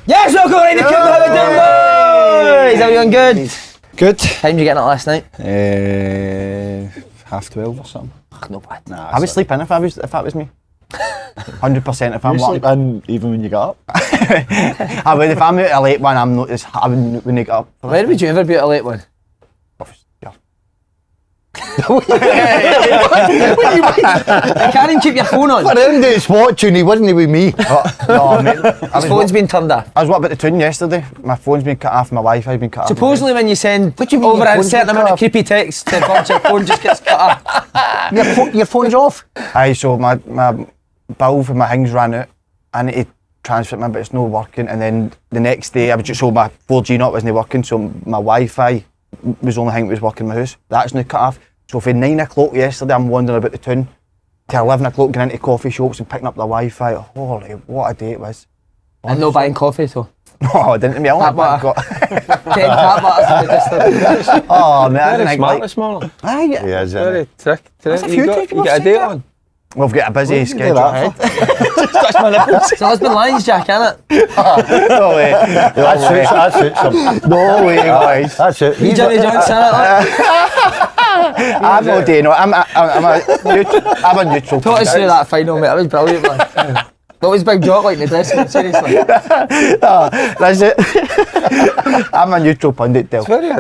Yes, welcome to the Etiquette. How we doing, boys? How we doing? Good. Good. How did you get in it last night? 12:30 or something. No bad. Nah, I would sleep in if that was me. 100% if I'm You sleep in even when you get up? I would, if I'm out a late one, I wouldn't get up. Where would you ever be at a late one? Yeah. You can't even keep your phone on. For him to his watching, he wasn't with me. No, mate. His phone's been turned off. I was what about the tune yesterday? My phone's been cut off, my Wi-Fi's been cut off. Supposedly when you send What do you mean over your a phone's certain been amount cut of creepy texts to bunch your phone just gets cut off. Your phone's off. Aye, so my bill for my things ran out. I need to transfer it, but it's not working. And then the next day, I was just so my 4G not wasn't working, so my Wi-Fi was the only thing that was working in my house. That's now cut off. So from 9 o'clock yesterday, I'm wandering about the town to 11 o'clock, going into coffee shops and picking up the Wi-Fi. Holy, what a day it was. And no buying coffee, so. No, I didn't. I only Tap water. got. 10 tap waters in the distance. Oh, man, I Very didn't think smart like. this morning. Aye, yeah. Yeah, is Very it? trick. That's a few You people get a have date said on. We've got a busy What did you do schedule that ahead. Touch my nipples. It's husband lines, Jack, innit? No way. That suits him. No way, guys. That's it. You Johnny Johnson, innit? I'm no day, no. I'm a neutral. Talk us through that final, mate. That was brilliant, man. What was Big Jock like in the dressing room, seriously? That's it. I'm a neutral pundit, Del. It's very, do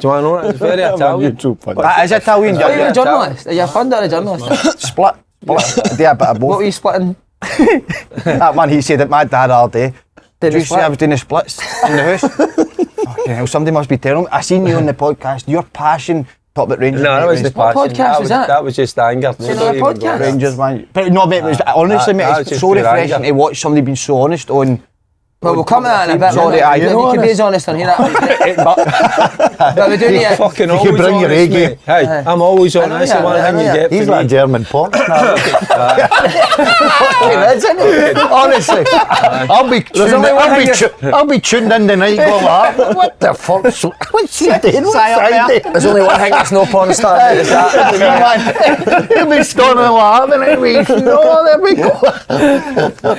you want to know it? It's very Italian. Is it Italian? Are you a Yeah. journalist? Are you a pundit or a journalist? Split. I do a bit of What were both. you splitting? That one he said at my dad all day. Did Did you you say I was doing the splits in the house? Fucking hell, somebody must be telling me. I seen you on the podcast. Your passion. Talk about Rangers. No, that was the What passion. podcast was that? That was just anger. it not a podcast? Rangers, man. But no, mate, it was, honestly, mate, that was it's just so pure refreshing anger. to watch somebody being so honest on. Well, we'll come to that in a bit. Sorry, man. aye, You you're can be as honest on here. But we're doing it. Fucking You always bring your A honest, game. mate. Hey, I'm always I on. know That's you the are, one I thing know you you get He's from like a me. German porn star. Isn't it? Honestly. I'll be tuned in tonight going like, what the fuck? What's he doing? What's Friday? There's only one thing that's no porn star. It's that. He'll be standing laughing at me. No, there we go.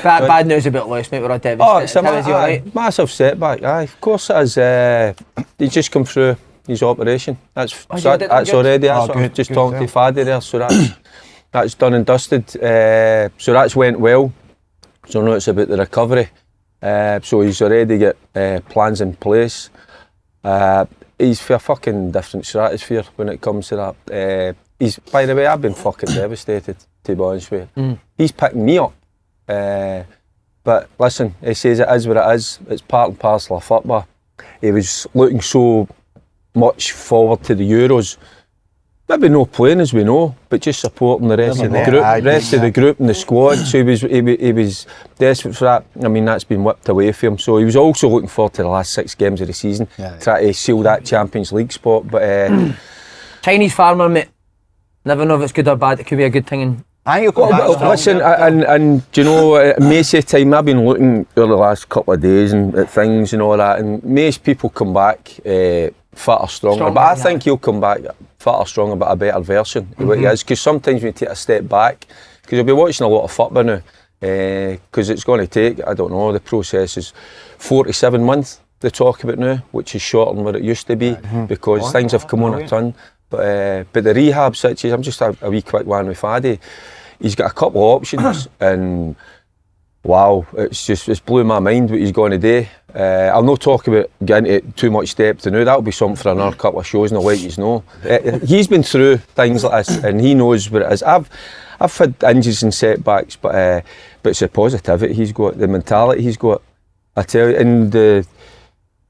Bad news about Lewis, mate. We're all devastated. Oh, it's a How is he, all right? massive setback. Aye, of course it is. He's just come through his operation. That's you had it done that's good? already. Oh, That's what I was good, just good, talking yeah. to Faddy there. So that's done and dusted. So that's went well. So now it's about the recovery. So he's already got plans in place. He's for a fucking different stratosphere when it comes to that. He's, by the way, I've been fucking devastated, to be honest with you. He's picked me up. But listen, he says it is what it is. It's part and parcel of football. He was looking so much forward to the Euros. Maybe no playing as we know, but just supporting the rest of the group, the group and the squad. So he was desperate for that. I mean, that's been whipped away from him. So he was also looking forward to the last 6 games of the season, trying to seal that Champions League spot. But Chinese farmer, mate. Never know if it's good or bad. It could be a good thing. And I think you'll come back strong. listen, and do you know, Macy time I've been looking over the last couple of days and at things and all that, and most people come back fit or stronger. But I think he'll come back fit or stronger, but a better version of what he is. Because sometimes when you take a step back, because you'll be watching a lot of football now, because it's going to take, I don't know, the process is 4 to 7 months they talk about now, which is shorter than what it used to be, because things have come on a ton. But the rehab situation, I'm just a wee quick one with Faddy. He's got a couple of options, and wow, it's blew my mind what he's going to do. I'll not talk about getting into too much depth now. That'll be something for another couple of shows, and I'll let you know. He's been through things like this, and he knows what it is. I've had injuries and setbacks, but it's the positivity he's got, the mentality he's got. I tell you, and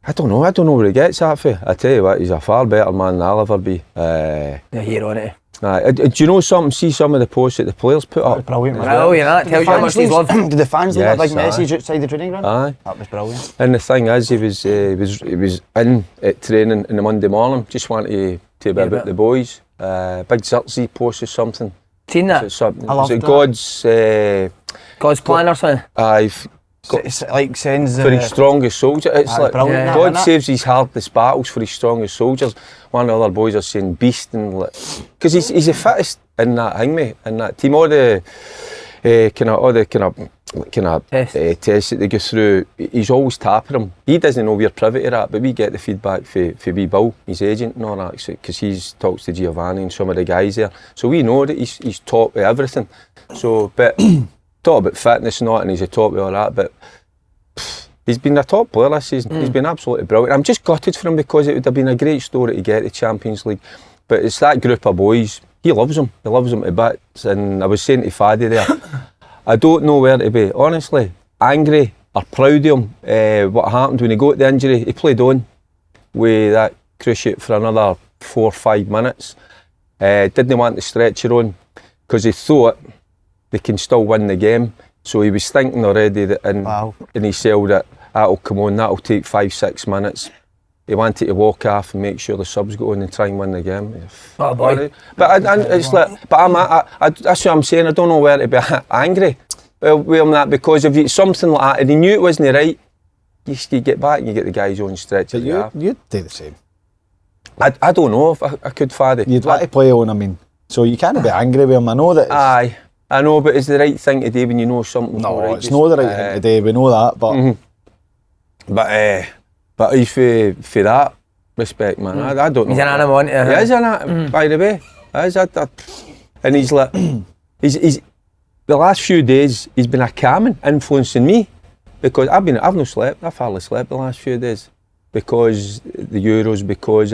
I don't know where he gets that for. I tell you what, he's a far better man than I'll ever be. the hero, innit? Do you know something? See some of the posts that the players put up? Brilliant. Brilliant, that tells you how much he's loved. Did the fans leave a big Yes, message outside the training ground? Aye. That was brilliant. And the thing is, he was in at training in the Monday morning. Just wanted to tell you about the boys. Big Zirtzy posted something. Seen that? Is it loved that. God's plan or something? I've It's like sends for his strongest soldier. It's like brilliant, yeah. God saves his hardest battles for his strongest soldiers. One of the other boys are saying beast, and because he's the fittest in that thing, mate, in that team. All the kind of kind of Test. tests that they go through, he's always tapping them. He doesn't know we're privy to that, but we get the feedback for wee Bill, his agent and all that, because he talks to Giovanni and some of the guys there. So we know that he's top with everything. So, but talk about fitness and all, and he's a top with all that, but he's been a top player this season. He's been absolutely brilliant. I'm just gutted for him because it would have been a great story to get the Champions League. But it's that group of boys, he loves them. He loves them to bits. And I was saying to Faddy there, I don't know where to be, honestly. Angry or proud of him. What happened when he got the injury, he played on with that cruciate for another 4 or 5 minutes. Didn't want the stretcher on because he thought they can still win the game. So he was thinking already that in his cell that that'll come on, that'll take 5-6 minutes. He wanted to walk off and make sure the subs go on and try and win the game. Oh boy. But it's like, that's what I'm saying. I don't know where to be angry with him that, because if it's something like that and he knew it wasn't right, you get back and you get the guys on stretch. But you'd do the same. I don't know if I could, Faddy. You'd want to play on, I mean. So you can't be angry with him. I know that it's... Aye. I know, but it's the right thing to do when you know something's No, not right. it's not the right thing to do, we know that, but... But he's for that respect, man. I don't know. He's an animal, isn't he? He is an animal, by the way. He is and he's like, he's the last few days he's been a calming influencing me, because I've not slept. I've hardly slept the last few days because the Euros, because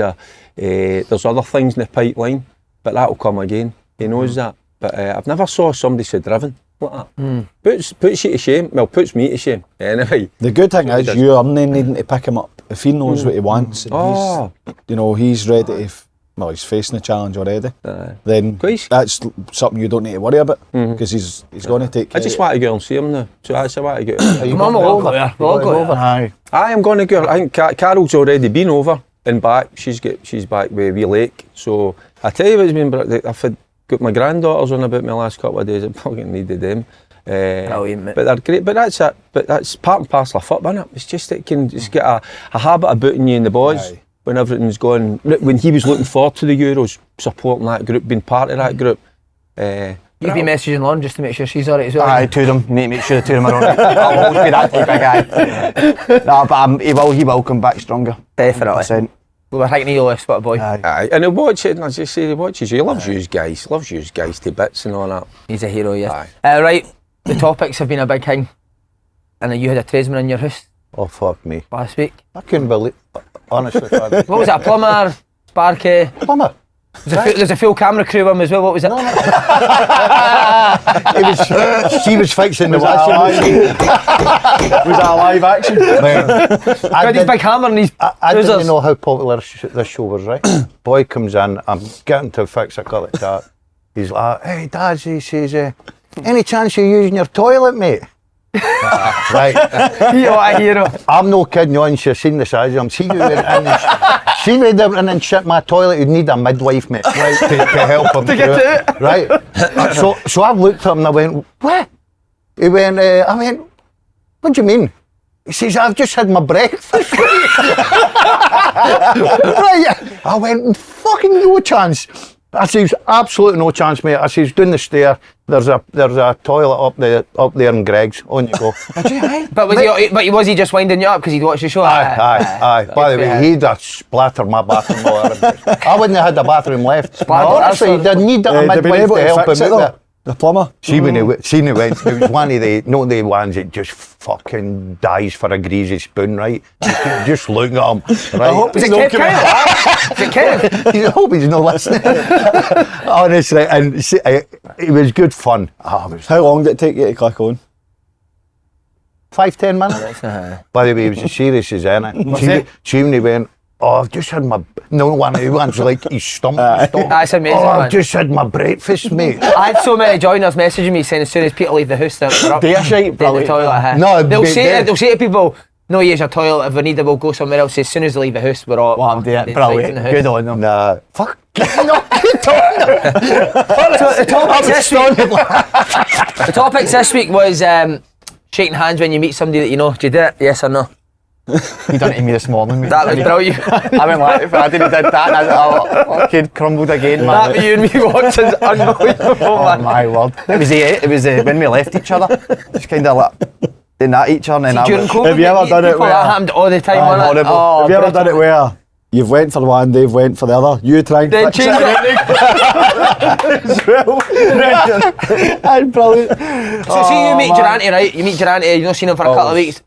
there's other things in the pipeline, but that'll come again. He knows that. But I've never saw somebody so driven like that. Puts you to shame. Well, puts me to shame. Anyway. The good thing is you are then needing to pick him up. If he knows what he wants and he's ready to, he's facing the challenge already, then that's something you don't need to worry about, because he's going to take care. I just want to go and see him now. So I want to get Come on, we'll all go there. We'll all go there. Aye. I am going to go. I think Carol's already been over and back. She's back with Wee Lake. So I tell you what's been, I've got my granddaughters on about my last couple of days. I fucking needed them. Brilliant, mate. But they're great. But that's it. But that's part and parcel of football, isn't it? It's just it can just get a habit of booting you in the boys when everything's going. When he was looking forward to the Euros, supporting that group, being part of that group. You've been messaging Lauren just to make sure she's alright as well. Aye, two of them. You need to make sure the two of them are alright. I'll always be that type of guy. No, but he will come back stronger. Definitely. 100%. We were thinking of you, what a boy. Aye. And he'll watch it, and as you say, he watches you. He loves you guys. He loves you guys to bits and all that. He's a hero, yes. Aye. Right, the topics have been a big thing. And you had a tradesman in your house Oh, fuck me. last week. I couldn't believe honestly. What was it, a plumber, Sparky? Plumber. There's a full camera crew with him as well, what was it? She was fixing the washing machine. Was that a live action? I Got his big hammer and his I didn't trousers. know how popular this show was, right? Boy comes in, I'm getting to fix a cut like that. He's like, hey, Dad, he says, any chance you're using your toilet, mate? Right. What a hero. I'm no kidding you, and she's seen the size of him. She went in and shit my toilet, you'd need a midwife, mate, right, to help him. To get to it. Right. So I looked at him and I went, what? He went, I went, what do you mean? He says, I've just had my breakfast. Right. I went, fucking no chance. I says, absolutely no chance, mate. I says, down the stair, there's a toilet up there in Greg's. On you go. But was he just winding you up because he'd watched the show? Aye. By the way, he'd have splattered my bathroom all over. I wouldn't have had the bathroom left. Honestly, they'd need a midwife to help him out there. The plumber. She went, it was one of the ones that just fucking dies for a greasy spoon, right? Just looking at him, right? I hope Is he's it not Kev coming. Is it Kev? I hope he's not listening. Honestly, and it was good fun. How long did it take you to click on? 5-10 minutes. By the way, it was as serious as any. She only went, oh, I've just had my... No one who wants like his stomach. That's amazing, Oh, man. I've just had my breakfast, mate. I had so many joiners messaging me saying as soon as people leave the house, they're up. They are shite, the probably. toilet. No, they'll say to people, no, use your toilet. If we need it, we'll go somewhere else. As soon as they leave the house, we're all. Well, I'm doing it. Brilliant. Good on them. Nah. Fuck. No, good on them. The topics this week was shaking hands when you meet somebody that you know. Do you do it? Yes or no? He done it to me this morning. Mate. That was brilliant. I went like, if I didn't did that, I fucking crumbled again, man. That with you and me watching's unbelievable, Oh man. my word. It was when we left each other. Just kind of like doing that each other. And then During COVID, Have you ever done it people, where- that happened all the time, wasn't it? horrible. Oh, Have you ever brutal. done it where you've went for one, Dave went for the other, you try and Then fix change it? That's brilliant. So see you meet Durante, right? You meet Durante, you've not seen him for a couple of weeks.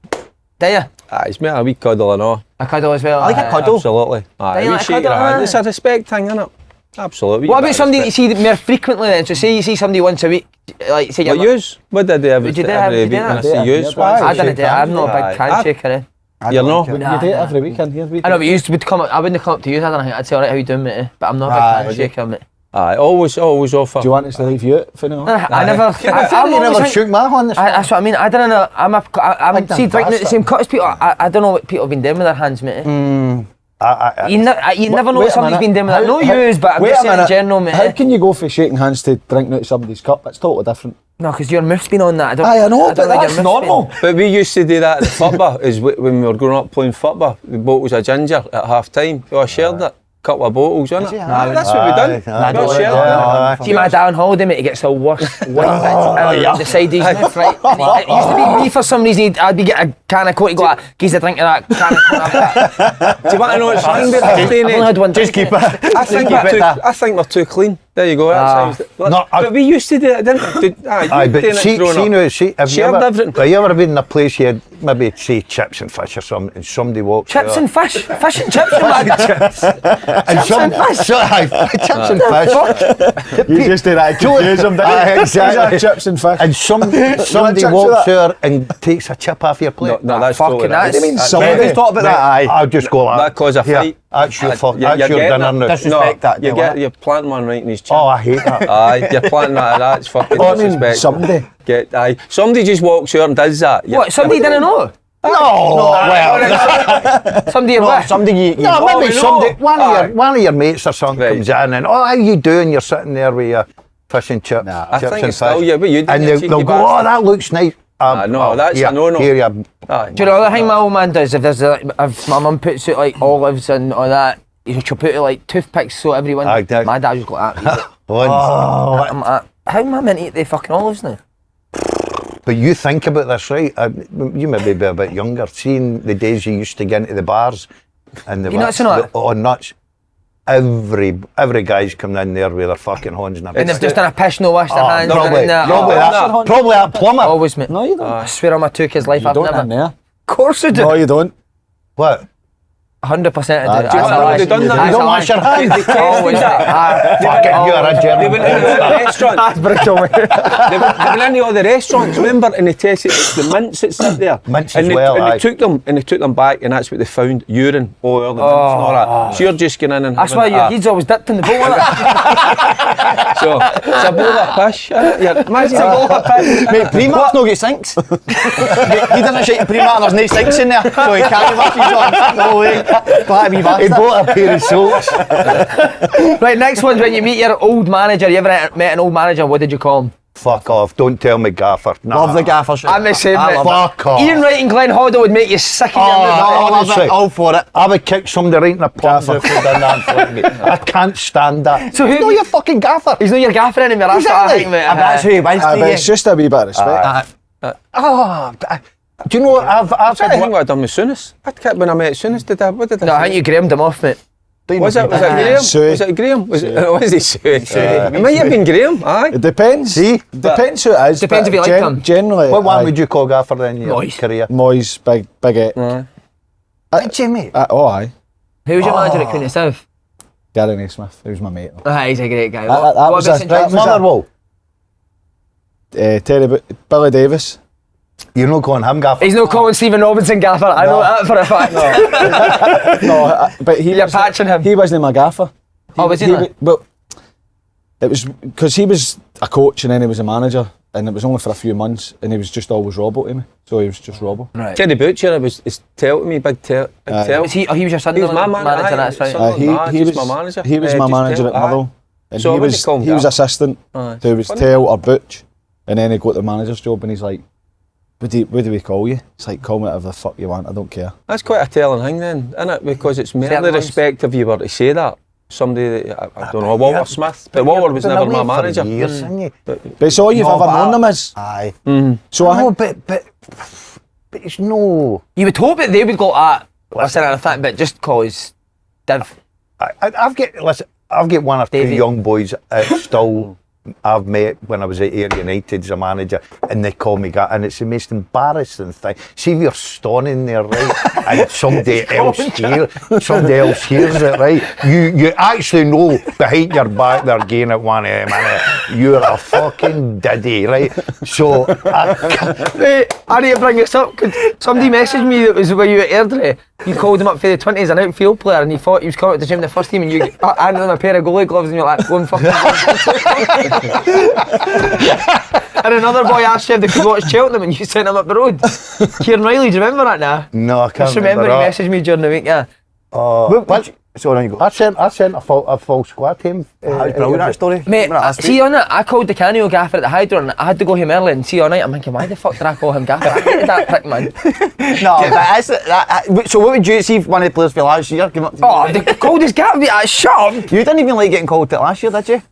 Do you? It's me a wee cuddle and all. A cuddle as well. I like a cuddle. Absolutely. Do Aye, you we like a shake your cuddle, hand. aye? It's a respect thing, innit? Absolutely. What about somebody you see more frequently then? So say you see somebody once a week, like say What you're... yous? What did I do every Would you do every that? week when I Would you see do yous? that? Yeah, I didn't do it, I'm not a Aye. big handshaker, eh? You're not? You Nah, do it nah. every weekend here. I know, but you would come up, I wouldn't come up to you, I don't think I'd say, alright, how you doing, mate? But I'm not a Aye, big handshaker, mate. Aye, always offer. Do you want us to leave you out for now? I never... I'm You always never think- shook my hand this That's what I mean. I don't know. I'm done see drinking at the faster. same cut as people. I don't know what people have been doing with their hands, mate. You never know Wait what a somebody's minute. been doing with their. No use, but I'm Wait just a saying in minute. general, mate. How can you go for shaking hands to drinking out somebody's cup? That's totally different. No, because your mouth's been on that. Aye, I know, but think your that's mouth's normal. But we used to do that at the football, is when we were growing up playing football. We bottles of ginger at half time. We all shared it. Couple of bottles, wasn't it? Aye, That's what we done. aye, We all aye, shared aye, it. aye. See my dad on holiday, mate. He gets the worst white bits out the side of his mouth, right? And it used to be me for some reason. I'd be getting a can of coke. He'd go like, "Gives a drink of that can of coke." Do you want to know what's wrong with I've only had one. Just keep it. I think we're too clean. There you go. That sounds. No, but we used to do it, didn't we? Aye, but see now, have you ever been in a place you had maybe say chips and fish or something, and somebody walks Chips out, and fish, fish and chips, man. and some fish. chips and fish. You just did that to confuse them, didn't you? Aye, exactly. These are chips and fish. And somebody chips walks with there and takes a chip off your plate. No, that's fucking totally that's- right. I mean, somebody- Let's talk about that, aye. I'll just go like That cause a "Here, fight. That's your fuck. You- That's you're your getting dinner it. now. Disrespect that, you're, do that. you're planting one right in his chin. Oh, I hate that. Aye, you're planting that. That's fucking I mean, disrespectful. somebody. Somebody just walks out and does that. What? Somebody didn't know? No, well, Somebody you're with? Something you no, Oh, maybe we somebody, know. one of your mates or something Right. comes in and, oh, how you doing? You're sitting there with your fish and chips, I chips think and it's still fish. you, but you did And it, they'll cheeky go, oh, bastard. that looks nice. No, that's here, a no-no. Here you Aye. Do you know the other thing my old man does? If there's if my mum puts out like olives and all that, she'll put out like toothpicks so everyone. Aye, that- My dad just go like that. Oh, I'm like, how am I meant to eat the fucking olives now? but you think about this, right? You maybe be a bit younger. Seeing the days you used to get into the bars and the You nuts or not? Oh, nuts. Every guy's coming in there with their fucking horns in their And they've just done a piss, no wash their hands. Probably, and that. probably that plumber. Always, mate. No, you don't. I swear on my two kids' life, You I've don't never. in there. Of course I do. No, you don't. What? 100% I do. Do you That's want to a know lie. they've done that? That's You don't a wash lie. your hands. They tested Always, mate. that. Fucking, you're a They German. went into the restaurant. That's brutal, mate. They went into all the restaurants, remember, and they tested the mints that sit there. Mints and as they, well, and aye. they took them back, and that's what they found: urine all over the mints and all that. So you're just going in and That's why having your head's always dipped in the bowl, isn't it? So it's a bowl of pish. Imagine a bowl of pish. Mate, Primark's no get sinks. Mate, he doesn't shake the Primark and there's no sinks in there, so he can't wash his hands. No way. Glad we He bought a pair of soaps. Right, next one's when you meet your old manager. You ever met an old manager? What did you call him? Fuck off. Don't tell me gaffer. Nah. Love the gaffer shit. I'm the same, I mate. love it. Fuck off. Ian Wright and Glenn Hoddle would make you sick of your Oh, I love honestly. it. All for it. I would kick somebody right in the palms if they done that in front of me. I can't stand that. So who- No, you're fucking gaffer. He's not your gaffer anymore. That's what I Exactly. think, mate. And that's who he wants Aye, to but you. it's just a wee bit of respect. Oh, do you know what I've I think had what I done with Soonest. When I met Soonest, what did I No, I say? think you gramed him off, mate. Was it Graham? Sue. Was it Graham? Was it Sue? It might have been Graham, aye. It depends. See? Depends who it is. Depends but if you like them. Generally, What one aye. would you call gaffer then in your Moyes. career? Moyes, big it. Jimmy. Oh, aye. Who was your manager at Queen of South? Gary Naismith, he was my mate. Ah, he's a great guy. That What was about a- St that John's? was a- Motherwell. Billy Davis. You're not calling him gaffer. He's no calling Stephen Robinson gaffer. I know that for a fact. But he You're was, patching him. He wasn't my gaffer. Oh, was he not? Well, it was because he was a coach and then he was a manager, and it was only for a few months, and he was just always Robbo to me. So he was just Robbo. Right. Teddy Butcher, is Tell to me, big Tell. Was he? Oh, he was your He was my Sunderland manager. That's right. Sunderland. He just was my manager. He was my Just manager Tell, at Motherwell, and So I he wouldn't was call him he was gaffer. assistant. Aye. So he was Funny. Tell or Butch, and then he got the manager's job, and he's like, what do we call you? It's like, call me whatever the fuck you want, I don't care. That's quite a telling thing then, isn't it? Because it's merely respect if you were to say that. Somebody, that, I don't know, Walter Smith, but Walter was never my manager. But it's all you've ever known them as. Aye. So I think, but it's no. You would hope that they would go at, listen, I think, but just cause Div. I've got one or two Davey. young boys still I've met when I was at Ayr United as a manager, and they call me and it's the most embarrassing thing. See if you're stoning there, right, and somebody else hears it, right? You actually know behind your back they're getting at 1 a.m. You're a fucking diddy, right? So I need to bring this up because somebody messaged me that was where you were at Airdrie. You called him up for the 20s, an outfield player, and he thought he was coming to the gym in the first team, and you handed him a pair of goalie gloves, and you're like, go and fucking. And another boy asked you if they could watch Cheltenham, and you sent him up the road. Kieran Riley, do you remember that now? no, I can't Just remember he that. messaged me during the week, yeah. So on you go. I sent a full squad team. Brilliant that story. Mate, Remember that last see week? on it, I called the Canio gaffer at the Hydro, and I had to go him early and see all night. I'm thinking, why the fuck did I call him gaffer? I hated that prick, man. No, but so what would you see if one of the players for last year came up to you? Oh, they called his gaffer, shut up. You didn't even like getting called it last year, did you?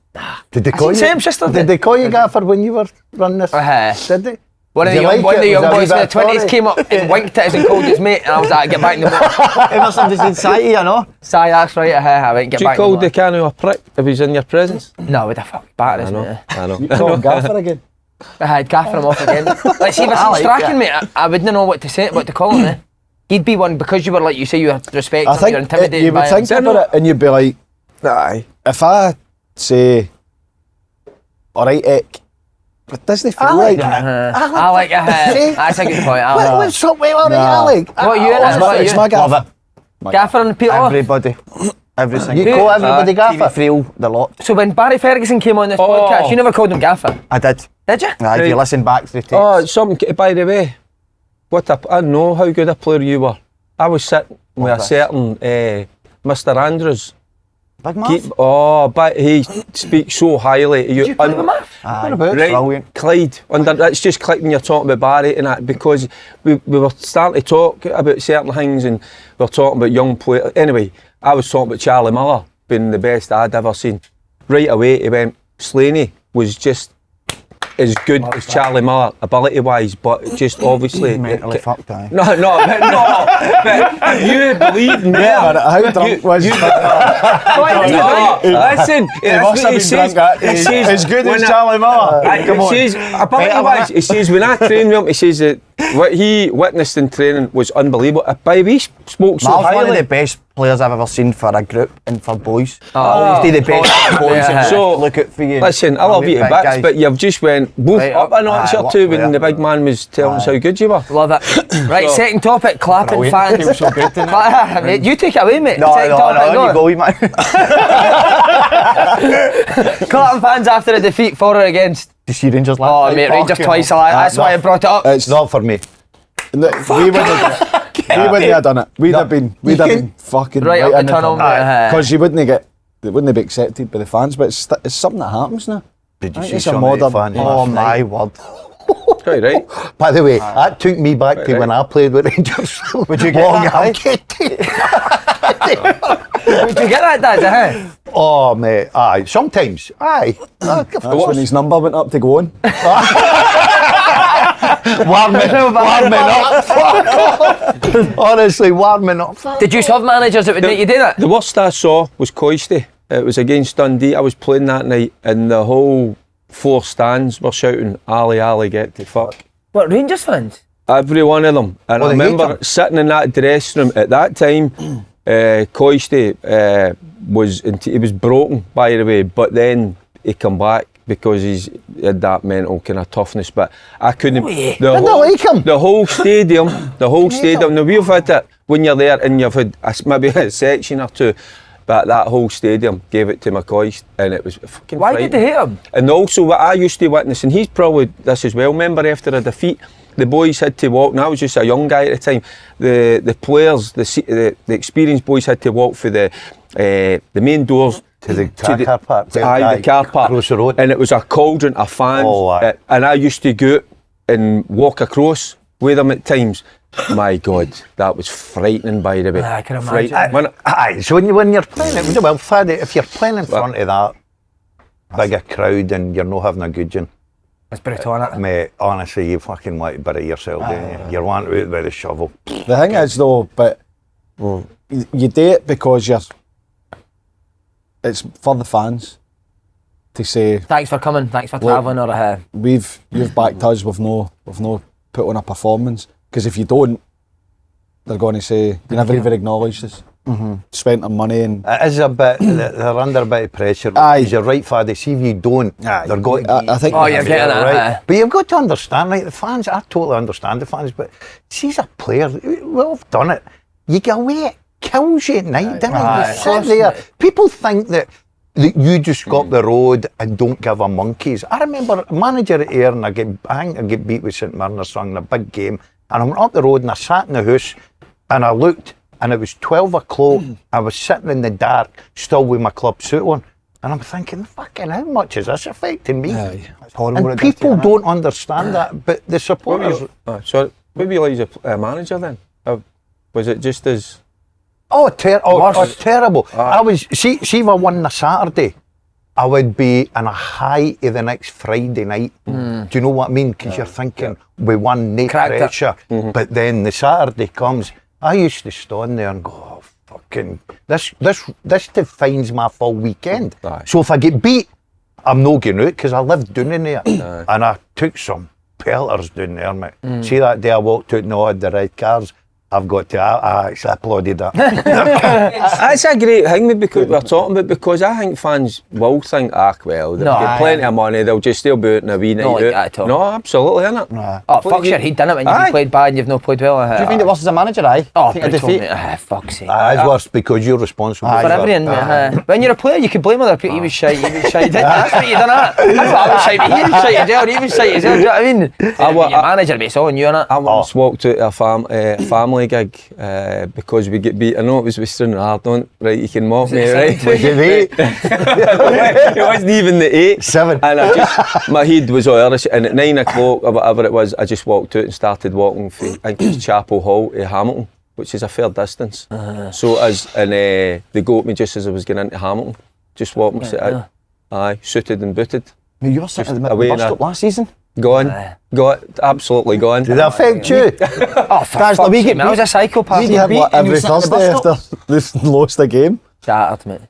Did they call you? Same sister Did they call you gaffer when you were running this? Uh-huh. Did they? One of Did the you young, like one of the it? young Was it a boys wee in the bit 20s Tory? came up and winked at us and called his mate, and I was like, get back in the boat. Ever since it's society, you know? Sorry, that's right, I went, get Do you back call in the the Cano a prick if he's in your presence? boat. No, with the fuck batter, I isn't know, it? I know. you call him gaffer again. I had gaffer him off again. Like, see, if I I seen like Strachan, mate, I wouldn't know what to say, what to call him, eh? He'd be one, because you were like, you say you have respect I him, think you're intimidated you by would him. think about it and you'd be like, Aye. if I say, alright, Eck, it doesn't feel like right. I like that's a good point. What's up with all right, Alec? What you in it? It's What my, you it's in my it? gaffer. Gaffer and Peter off. Everybody. Every single You call everybody TV gaffer? Friel, the lot. So when Barry Ferguson came on this podcast, you never called him gaffer, I did. did you? If you listen back through tapes. Oh, something, by the way, I know how good a player you were. I was sitting with a certain Mr. Andrews. Big Marv. But he speaks so highly of you. Did you play with Marv? Aye, Right, brilliant. Clyde. That's just clicked when you're talking about Barry and that, because we were starting to talk about certain things and we were talking about young players. Anyway, I was talking about Charlie Miller being the best I'd ever seen. Right away he went, Slaney was just as good as Charlie Miller, ability-wise, but just obviously... Mentally fucked, aye. No, but you believe me. Yeah, but how drunk was he? Listen, He must have been drunk that. As good as Charlie Miller. Come on. He says, ability-wise, he says, when I trained with him, he says that what he witnessed in training was unbelievable. By the way, he spoke so Marv's one of highly. the best players I've ever seen for a group and for boys. He's the best for boys. Yeah. And So, look out for you. Listen, I love you to Big bits, guys. but you've just went both Right up a notch Aye, or what two player. when the big man was telling us how good you were. Love it. Right, second topic, clapping Brilliant. fans. Feels so good, doesn't it? Mate, you take it away, mate. No, Second topic, you go. go, you man. Clapping fans after a defeat for or against. You see Rangers Oh, last mate, night? Rangers Fucking twice. hell. That's why I brought it up. It's not for me. We wouldn't have done it. We'd have been fucking Right up the in tunnel, mate. Because you wouldn't get, it wouldn't be accepted by the fans, but it's something that happens now. Did you I think see it's a some of the modern- fans? Oh my word. Quite right. By the way, that took me back to when I played with Rangers. Would you get that, Would you get that, Dad? Oh, mate, aye. Sometimes, aye. That's when his number went up to go on. Warming up. Honestly, warming up. Did you have managers that would make you do that? The worst I saw was Coisty. It was against Dundee. I was playing that night and the whole four stands were shouting, Ali, Ali, get to fuck. What, Rangers fans? Every one of them. And Well, I they hate remember him. sitting in that dressing room at that time. Coisty he was broken, by the way, but then he come back because he had that mental kind of toughness. But I couldn't. Didn't I like him? The whole stadium. Now we've had it when you're there and you've had maybe a section or two. But that whole stadium gave it to McCoy, and it was fucking Why did they hate him? And also what I used to witness, and he's probably this as well, remember after a defeat, the boys had to walk, and I was just a young guy at the time, the players, the experienced boys had to walk for the main doors To the car park. Aye, the car park. Across the road. And it was a cauldron of fans. Oh, aye. And I used to go out and walk across with them at times. My God, that was frightening, by the way. I can imagine. Aye, so when you're playing it, well, Faddy, if you're playing in front of that bigger crowd and you're not having a good one, It's brutal, isn't it? mate, honestly, you fucking want to bury yourself, don't you? You're wanting to out with a shovel. The thing is though, but you do it because it's for the fans to say Thanks for coming, thanks for travelling, or you've backed us, we've no put on a performance. Because if you don't, they're going to say you never even acknowledged us. Spent our money and It is a bit, they're under a bit of pressure. Aye. You're right, Faddy, see if you don't, they're going to... I think you're getting it, right. But you've got to understand, like the fans, I totally understand the fans, but see as a player, we've done it. You get away, it kills you at night, doesn't it? You sit there. People think that you just go up the road and don't give a monkeys. I remember a manager at Ayr, and I think I get beat with St Mirren or something in a big game, and I went up the road and I sat in the house and I looked and it was 12 o'clock. I was sitting in the dark, still with my club suit on, and I'm thinking, fucking, how much is this affecting me? It's horrible. And people don't understand that, but the supporters... So, maybe you like a manager then? Was it just as... terrible. I was, see if I won the Saturday, I would be in a high of the next Friday night. Do you know what I mean? Because you're thinking, we won, no pressure. But then the Saturday comes, I used to stand there and go, oh, fucking, this defines my full weekend. So if I get beat, I'm not going out, because I lived down in there. And I took some pelters down there, mate. See that day I walked out and I had the red cars? I've got to, I actually applauded that. That's a great thing because we're talking about, because I think fans will think, well, they've got plenty of money, they'll just still be out in a wee night Not like out. that at all. No, absolutely, innit? Fuck sure, he'd done it when you played bad and you've not played well. Do you find it worse as a manager, aye? Oh, Take a brutal, defeat? mate. Fuck's sake. It's worse because you're responsible For everything, mate. When you're a player, you can blame other people. He was shite, That's what you done, that. That's what I was shite, he was shite as well, he was shite as well, do you know what I mean? Your manager, it's all on you, innit? I once walked out of a family gig because we get beat. I know it was with Stranraer, don't, right, you can mock me, right? Was it 8? It wasn't even the 8. 7. And my head was Irish, and at 9 o'clock or whatever it was, I just walked out and started walking from, I think it was Chapel Hall to Hamilton, which is a fair distance. So they got me just as I was getting into Hamilton, just walking, suited and booted. You were sitting at the bus stop last season? Absolutely gone. Did that affect you? For we get I was a psychopath. we had what, every Thursday after they've lost a game. Shattered, mate.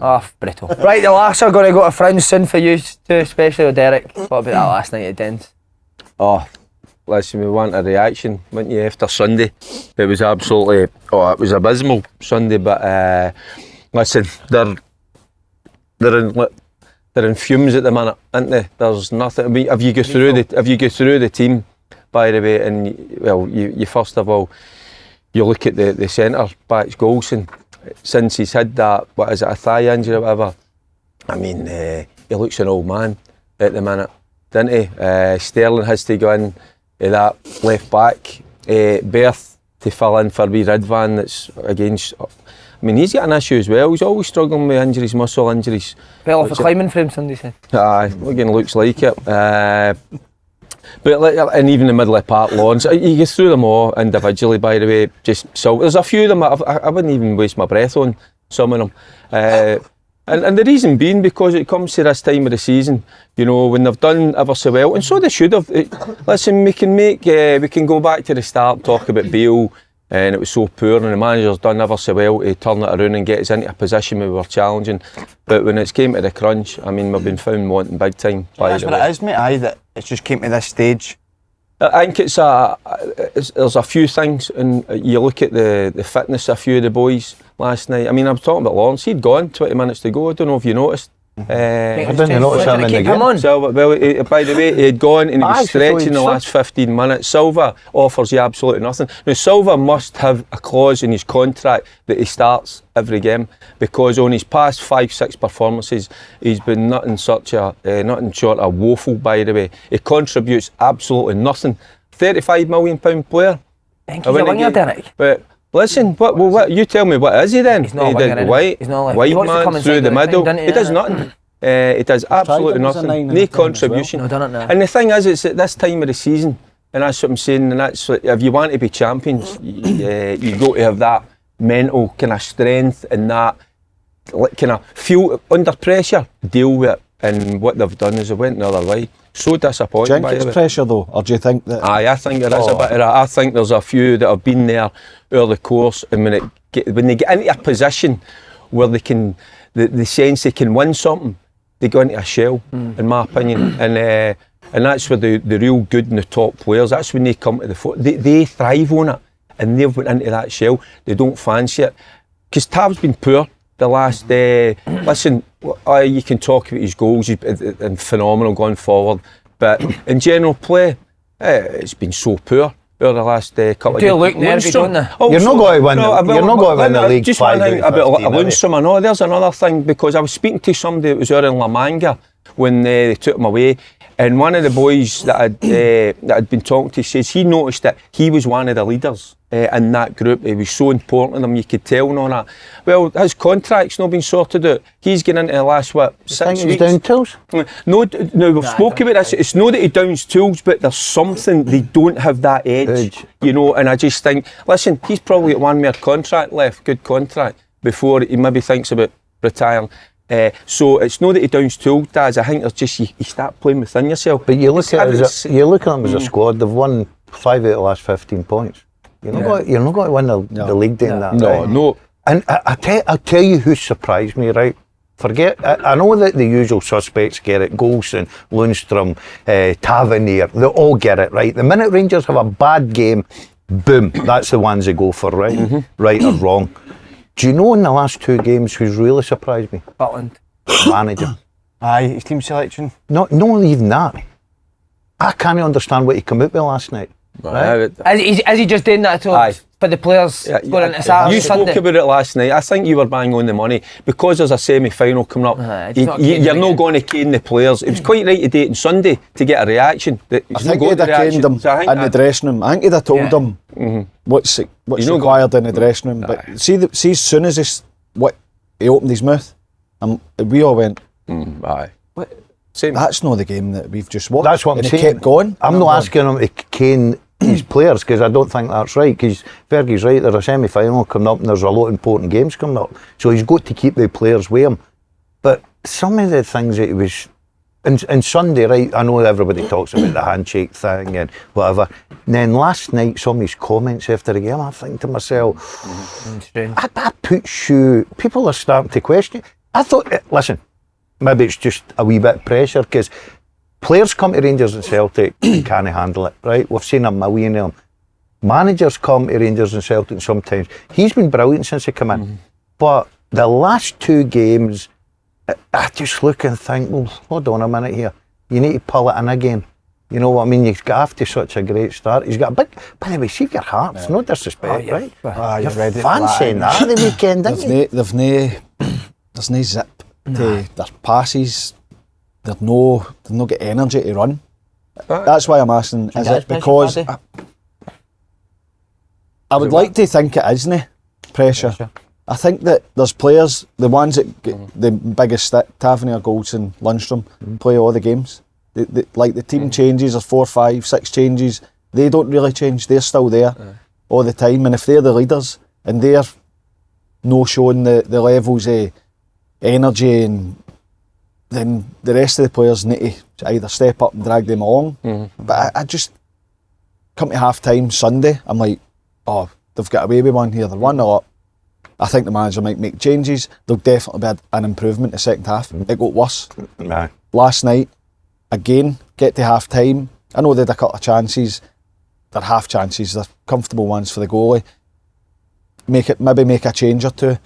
Oh, brutal. Right, the last are going to go to Fringe soon for you too, especially with Derek. What about that last night at Dens? Oh, listen, we want a reaction, wouldn't you, after Sunday? It was absolutely, it was abysmal Sunday, but listen, they're in fumes at the minute, aren't they? There's nothing. I mean, if you go through the team, by the way, and you first of all, you look at the centre back's goals, and since he's had that, what is it, a thigh injury or whatever, I mean, he looks an old man at the minute, doesn't he? Sterling has to go in that left back berth to fill in for wee Ridvan that's against. I mean, he's got an issue as well. He's always struggling with injuries, muscle injuries. Fell off a climbing frame, somebody said. Aye, again, looks like it. But and even the middle of park lawns, you get through them all individually, by the way. There's a few of them I wouldn't even waste my breath on, some of them. And the reason being, because it comes to this time of the season, you know, when they've done ever so well, and so they should have. Listen, we can go back to the start, talk about Bale, and it was so poor, and the manager's done ever so well to turn it around and get us into a position where we were challenging. But when it's came to the crunch, I mean, we've been found wanting big time. That's what it is, mate, that it's just came to this stage. I think there's a few things, and you look at the fitness of a few of the boys last night. I mean, I was talking about Lawrence, he'd gone 20 minutes to go, I don't know if you noticed. I didn't notice him in the game. Silva, by the way, he had gone and he was stretching the last 15 minutes. Silva offers you absolutely nothing. Now, Silva must have a clause in his contract that he starts every game, because on his past 5-6 performances, he's been nothing short of woeful, by the way. He contributes absolutely nothing. £35 million player. I think he's a winger, Derek. But listen, what you tell me, what is he then? He's not a winger, white, he's not white man through the middle. He does nothing. He does absolutely nothing. No contribution. Well. And the thing is, it's at this time of the season, And that's what I'm saying. And that's what, if you want to be champions, you got to have that mental kind of strength and that kind of feel under pressure, deal with it. And what they've done is they went the other way. So disappointing. Do you think it's pressure though, or do you think that? Aye, I think there is a bit of that. I think there's a few that have been there over the course, and when they get into a position where they can, the sense they can win something, they go into a shell, in my opinion. And that's where the real good and the top players, that's when they come to the foot. They thrive on it, and they've went into that shell. They don't fancy it. Because Tav's been poor the last, listen, you can talk about his goals, he's been phenomenal going forward, but in general play, it's been so poor over the last couple of Do years. look nervy, don't they? You're not going to win. You're not going to win the league. Just 5 one thing out of about 15, Lundstrom. I know there's another thing, because I was speaking to somebody that was out in La Manga when they took him away, and one of the boys that had been talking to says he noticed that he was one of the leaders in that group. He was so important to them, you could tell and all that. Well, his contract's not been sorted out. He's getting into the last, 6 weeks? down tools? No, we've spoken about this. It's not that he downs tools, but there's something, they don't have that edge. You know, and I just think, listen, he's probably got one more contract left, good contract, before he maybe thinks about retiring. So it's not that he downs tools, Daz. I think it's just you start playing within yourself. But you look at them as a squad. They've won 5 out of the last 15 points. You're not going to win the league doing that. No, right? no. And I'll tell you who surprised me, right? Forget, I know that the usual suspects get it. Golson, Lundstrom, Tavernier, they all get it, right? The minute Rangers have a bad game, boom, that's the ones they go for, right? Right or wrong. Do you know in the last 2 games who's really surprised me? Butland. Manager. Aye, his team selection. Not even that. I can't understand what he came out with last night. Right? Is he just doing that for the players going into Saturday? You spoke about it last night. I think you were bang on the money. Because there's a semi-final coming up, you're not going to cane the players. It was quite right to do it on Sunday to get a reaction. I think he'd have caned them in the dressing room. I think he'd have told them what's required in the dressing room. But see, as soon as he opened his mouth, we all went, aye. That's not the game that we've just watched. That's what I'm saying. He kept going. I'm not asking him to cane his players, because I don't think that's right, because Fergie's right, there's a semi-final coming up and there's a lot of important games coming up, so he's got to keep the players with him. But some of the things that he was, and Sunday, right, I know everybody talks about the handshake thing and whatever, and then last night some of his comments after the game, I think to myself, that puts you, people are starting to question. I thought, listen, maybe it's just a wee bit of pressure, because players come to Rangers and Celtic and can't handle it, right? We've seen a million of them. Managers come to Rangers and Celtic sometimes. He's been brilliant since he came in. But the last 2 games, I just look and think, well, hold on a minute here. You need to pull it in again. You know what I mean? You've got after such a great start. He's got a big, by the way, see your hearts, no disrespect, right? You're ready. Fancying that the weekend, didn't you? There's no zip to their passes. They've no get energy to run. That's why I'm asking, is it because I would like to think it isn't pressure. I think that there's players, the ones that get the biggest stick, Tavernier, Golson, Lundstrom, play all the games. Like the team changes, there's 4, 5, 6 changes. They don't really change. They're still there all the time. And if they're the leaders and they're no showing the levels of energy, and then the rest of the players need to either step up and drag them along. But I just come to half time Sunday, I'm like, oh, they've got away with one here, they're 1-0 up. I think the manager might make changes. There'll definitely be an improvement in the second half. It got worse. Last night, again, get to half time. I know they had a couple of chances. They're half chances, they're comfortable ones for the goalie. Maybe make a change or 2,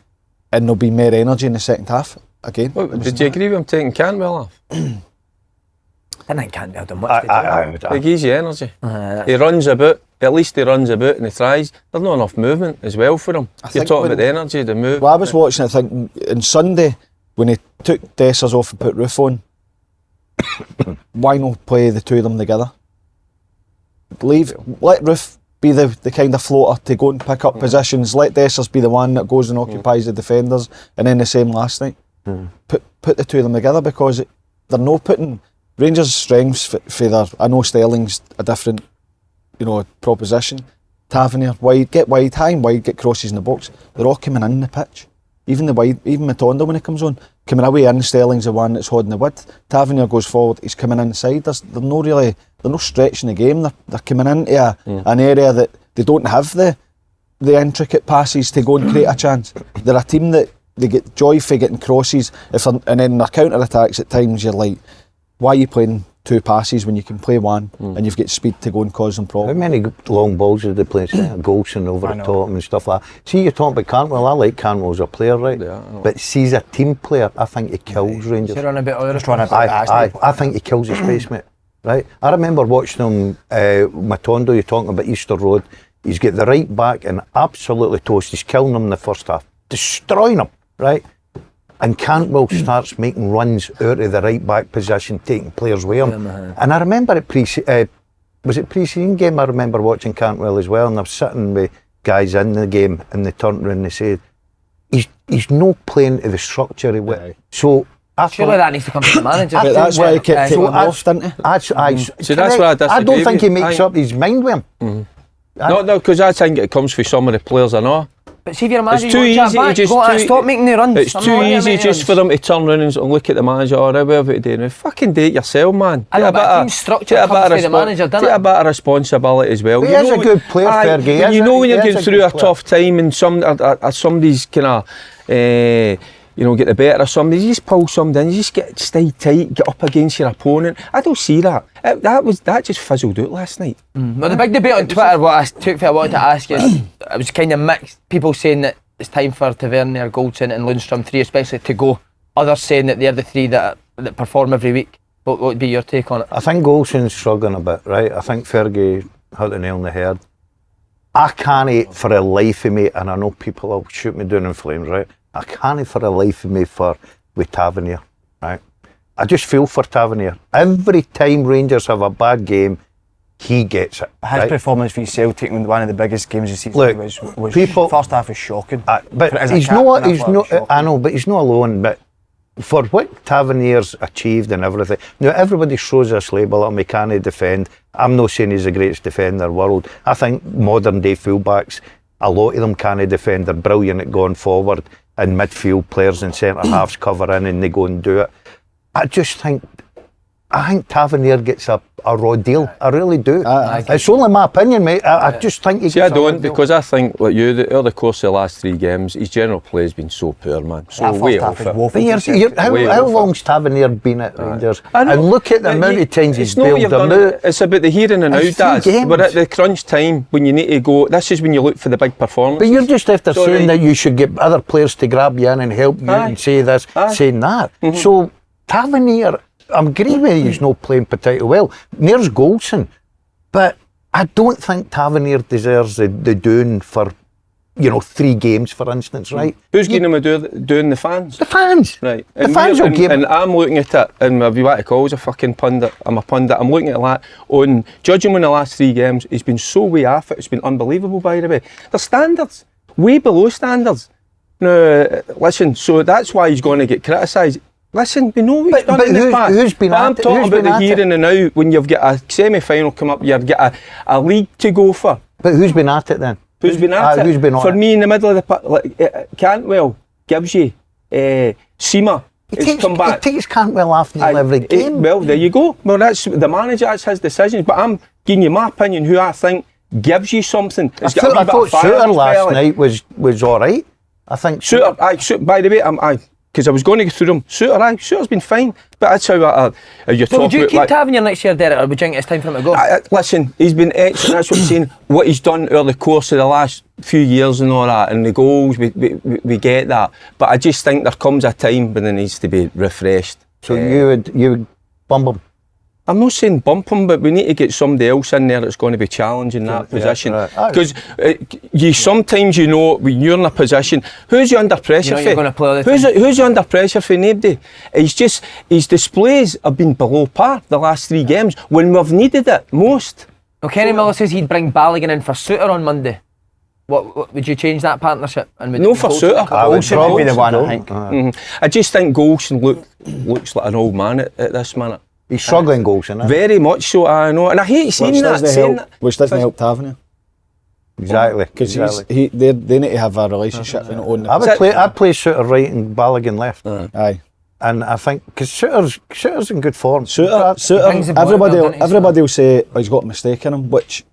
and there'll be more energy in the second half. Again. Well, did you agree with him taking Cantwell off? I think Cantwell done much. He gives you energy. He runs about. At least he runs about and he tries. There's not enough movement as well for him. You're talking about the energy, the move. Well, I was watching it thinking, on Sunday, when he took Dessers off and put Roof on, why not play the 2 of them together? Let Roof be the kind of floater to go and pick up positions. Let Dessers be the one that goes and occupies the defenders, and then the same last night. Put the 2 of them together, because they're not putting Rangers' strengths for their. I know Sterling's a different proposition. Tavernier, wide, get wide, high and wide, get crosses in the box. They're all coming in the pitch. Even the wide, even Matondo when he comes on, coming away in, Sterling's the one that's holding the width. Tavernier goes forward, he's coming inside. They're no stretching the game. They're coming into an area that they don't have the intricate passes to go and create a chance. They're a team that they get joy for getting crosses, and then their counter attacks at times you're like, why are you playing 2 passes when you can play 1 and you've got speed to go and cause them problems? How many long balls did they play? Golson over the top and stuff like that. See, you're talking about Cantwell. I like Cantwell as a player, right? Yeah, but see, as a team player, I think he kills Rangers. You're on a bit Irish. I think he kills the space, mate. Right? I remember watching him, Matondo, you're talking about Easter Road. He's got the right back and absolutely toast. He's killing him in the first half, destroying him, right? And Cantwell starts making runs out of the right back position, taking players with him. And I remember was it pre-season game? I remember watching Cantwell as well, and I was sitting with guys in the game, and they turned around and they said, he's no playing to the structure of it. So surely that needs to come from the manager. But that's why he kept taking off, didn't he? So that's why I don't think he makes up his mind with him. No, because I think it comes from some of the players I know. But see if you're a manager, It's too easy to just stop making the runs. It's too easy just for them to turn around and look at the manager, or whatever to do. Now, fucking do it yourself, man. I know, but team structure comes from the manager, doesn't it? Take a bit of responsibility as well. He is a good player, Fergie. You know when you're going through a tough time and somebody's kind of, get the better of somebody, you just pull somebody in, you just stay tight, get up against your opponent. I don't see that. That just fizzled out last night. Well, the big debate on Twitter, what I took for I wanted to ask is, it was kind of mixed. People saying that it's time for Tavernier, Goldson and Lundstrom 3 especially to go. Others saying that they're the 3 that perform every week. What would be your take on it? I think Golson's struggling a bit, right? I think Fergie hit the nail on the head. I can't for the life of me, and I know people will shoot me down in flames, right? I can't for the life of me with Tavernier, right? I just feel for Tavernier. Every time Rangers have a bad game, he gets it. His performance for Celtic in one of the biggest games of the season was first half was shocking. But he's not. I know, but he's not alone. But for what Tavernier's achieved and everything, now everybody throws this label at him. He can't defend. I'm not saying he's the greatest defender in the world. I think modern day fullbacks, a lot of them can't defend. They're brilliant at going forward, and midfield players and centre halves cover in and they go and do it. I think Tavernier gets a raw deal. I really do. It's only my opinion, mate. I just think he gets I don't, because I think, like you, over the course of the last 3 games, his general play has been so poor, man. So way off it. How long's Tavernier been at Rangers? And look at the amount of times he's bailed them out. It's about the here and the now, Dad. We're at the crunch time when you need to go. This is when you look for the big performance. But you're just after saying that you should get other players to grab you in and help you and say this, saying that. So Tavernier, I'm agreeing with you, he's not playing particularly well. There's Golson, but I don't think Tavernier deserves the doing for, 3 games, for instance, right? Who's giving him doing the fans? The fans. Right. The fans will give him. And I'm looking at it, and if you want to call us a fucking pundit, I'm a pundit. I'm looking at that, on judging him in the last 3 games, he's been so way off it, it's been unbelievable, by the way. The standards, way below standards. Now, listen, so that's why he's going to get criticised. Listen, we know what he's done in the past. Who's been I'm talking about the here and the now, when you've got a semi-final come up, you've got a league to go for. But who's been at it then? Who's been at it? Who's been on for it? me, in the middle of the Cantwell gives you Seema. He takes Cantwell off every game. Well, there you go. Well, that's the manager, that's his decisions. But I'm giving you my opinion, who I think gives you something. I thought Suter last night was all right. I think Suter, by the way, because I was going to go through them. Suter's been fine, but that's how you're talking about. Would you keep Tavernier next year, Derek, or would you think it's time for him to go? Listen, he's been excellent, that's what I'm saying. What he's done over the course of the last few years and all that, and the goals, we get that. But I just think there comes a time when it needs to be refreshed. So you would bump him? I'm not saying bump him, but we need to get somebody else in there that's going to be challenging that position. Because you sometimes, when you're in a position, who's you under pressure for? Who's you under pressure for? Nobody. His displays have been below par the last 3 games when we've needed it most. Well, Kenny Miller says he'd bring Balogun in for Suter on Monday. What would you change that partnership? No, for Suter. Golson would be the one, I think. I just think Golson looks like an old man at this minute. He's struggling goals, isn't he? Very much so, I know. And I hate saying that. Which doesn't help Tavernier. Exactly. Because they need to have a relationship and own I'd play Suter right and Balogun left. Aye. And I think, because Suter's in good form. Suter, everybody will say he's got a mistake in him, which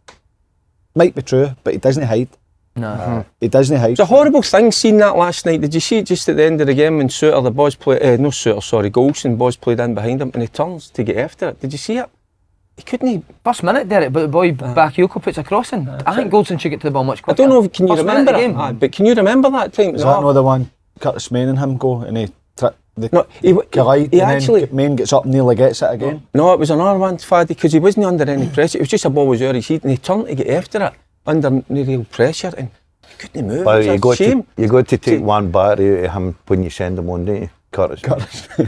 might be true, but he doesn't hide. No. He doesn't hide. It's a horrible thing seeing that last night. Did you see it just at the end of the game when Suter, the boys played, Golson, boys played in behind him and he turns to get after it. Did you see it? He couldn't. First minute, Derek, but the boy Bakayoko puts a cross in. I think Goldson should get to the ball much quicker. I don't know, can you First remember minute it? of the game. But can you remember that time? Is that another one? Curtis Main and him go and he collide he and actually, then Main gets up and nearly gets it again. No, it was another one, Faddy, because he wasn't under any pressure. It was just a ball was over his head and he turned to get after it under no real pressure and he couldn't move. Well, It was a shame. you got to take one battery out of him when you send him on, don't you? Curtis.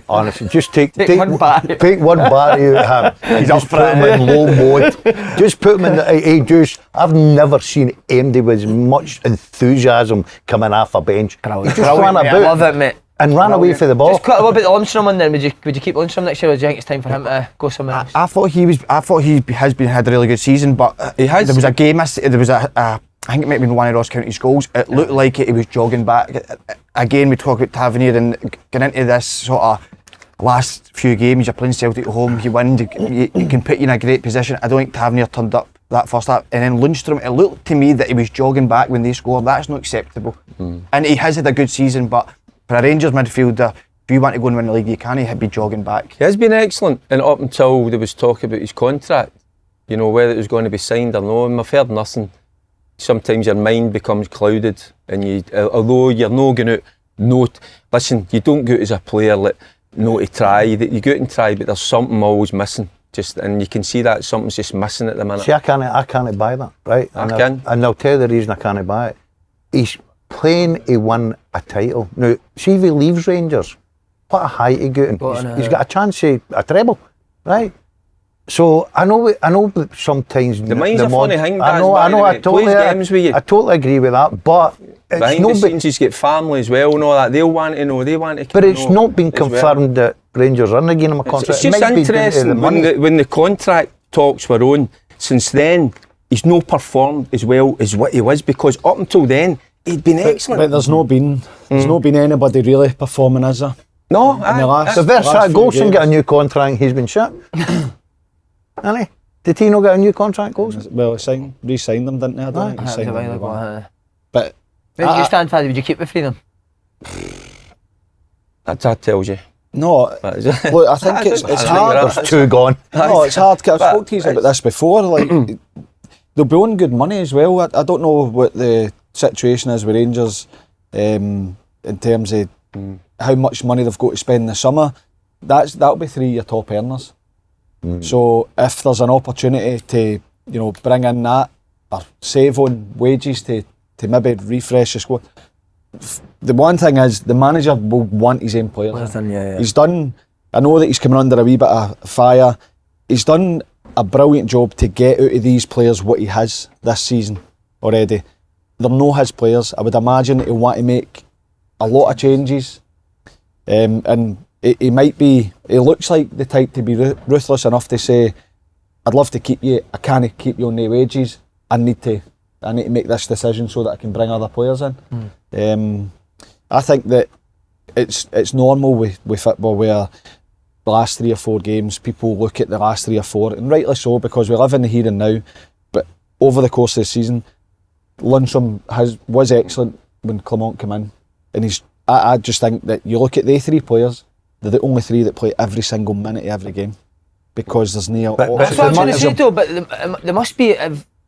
Honestly, just take one battery. Take one battery out of him. And just put him in low mode. Just put him in the I've never seen anybody with as much enthusiasm coming off a bench. Just ran about. I love it, mate. And ran away for the ball. Just cut a little bit of Lundstrom on there. Would you keep Lundstrom next year, or do you think it's time for him to go somewhere else? I thought he had a really good season, but he has. There was a game. There was I think it might have been one of Ross County's goals. It looked like he was jogging back. Again, we talk about Tavernier and getting into this sort of last few games. You're playing Celtic at home. You win. You can put you in a great position. I don't think Tavernier turned up that first half. And then Lundstrom, it looked to me that he was jogging back when they scored. That's not acceptable. And he has had a good season, but for a Rangers midfielder, if you want to go and win the league, you can't be jogging back. He has been excellent, and up until there was talk about his contract, you know, whether it was going to be signed or no, and I've heard nothing. Sometimes your mind becomes clouded, and you, although you're not going to, listen, you don't go out as a player to try, you go out and try, but there's something always missing. And you can see that something's just missing at the minute. See, I can't buy that, right? And I'll tell you the reason I can't buy it. He's playing to win a title. Now, see if he leaves Rangers, what a height he got. He's got a chance of a treble, right? So I know that sometimes the mind's a funny thing. I totally agree with that. But it's behind the scenes, he's got family as well and all that. They'll want to know. They want to. But it's not been confirmed that Rangers aren't giving him a contract. It's just interesting when the contract talks were on. Since then, he's not performed as well as what he was, because up until then he'd been excellent. But there's not been anybody really performing, is there? No, the Versat Golson got a new contract. He's been shit. Hasn't he? Did he not get a new contract, Golson? Well, re-signed them, didn't he? I don't think he signed them. But where do you stand, Faddy? Would you keep the three of them? That tells you. No, look, I think it's hard. There's two gone. No, it's hard. I've spoke to you about this before. Like, they'll be on good money as well. I don't know what the situation is with Rangers in terms of how much money they've got to spend in the summer. That'll be three of your top earners. So if there's an opportunity to bring in that or save on wages to maybe refresh the squad. The one thing is the manager will want his own players. He's done. I know that he's coming under a wee bit of fire. He's done a brilliant job to get out of these players what he has this season already. They're not his players. I would imagine he'll want to make a lot of changes, and he might be. He looks like the type to be ruthless enough to say, "I'd love to keep you. I can't keep you on the wages. I need to make this decision so that I can bring other players in." I think that it's normal with football where the last 3 or 4 games, people look at the last 3 or 4, and rightly so, because we live in the here and now. But over the course of the season, Lundstrom was excellent when Clement came in, and I just think that you look at the 3 players, they're the only 3 that play every single minute of every game, because there's no. That's what I'm trying to say though. But there must be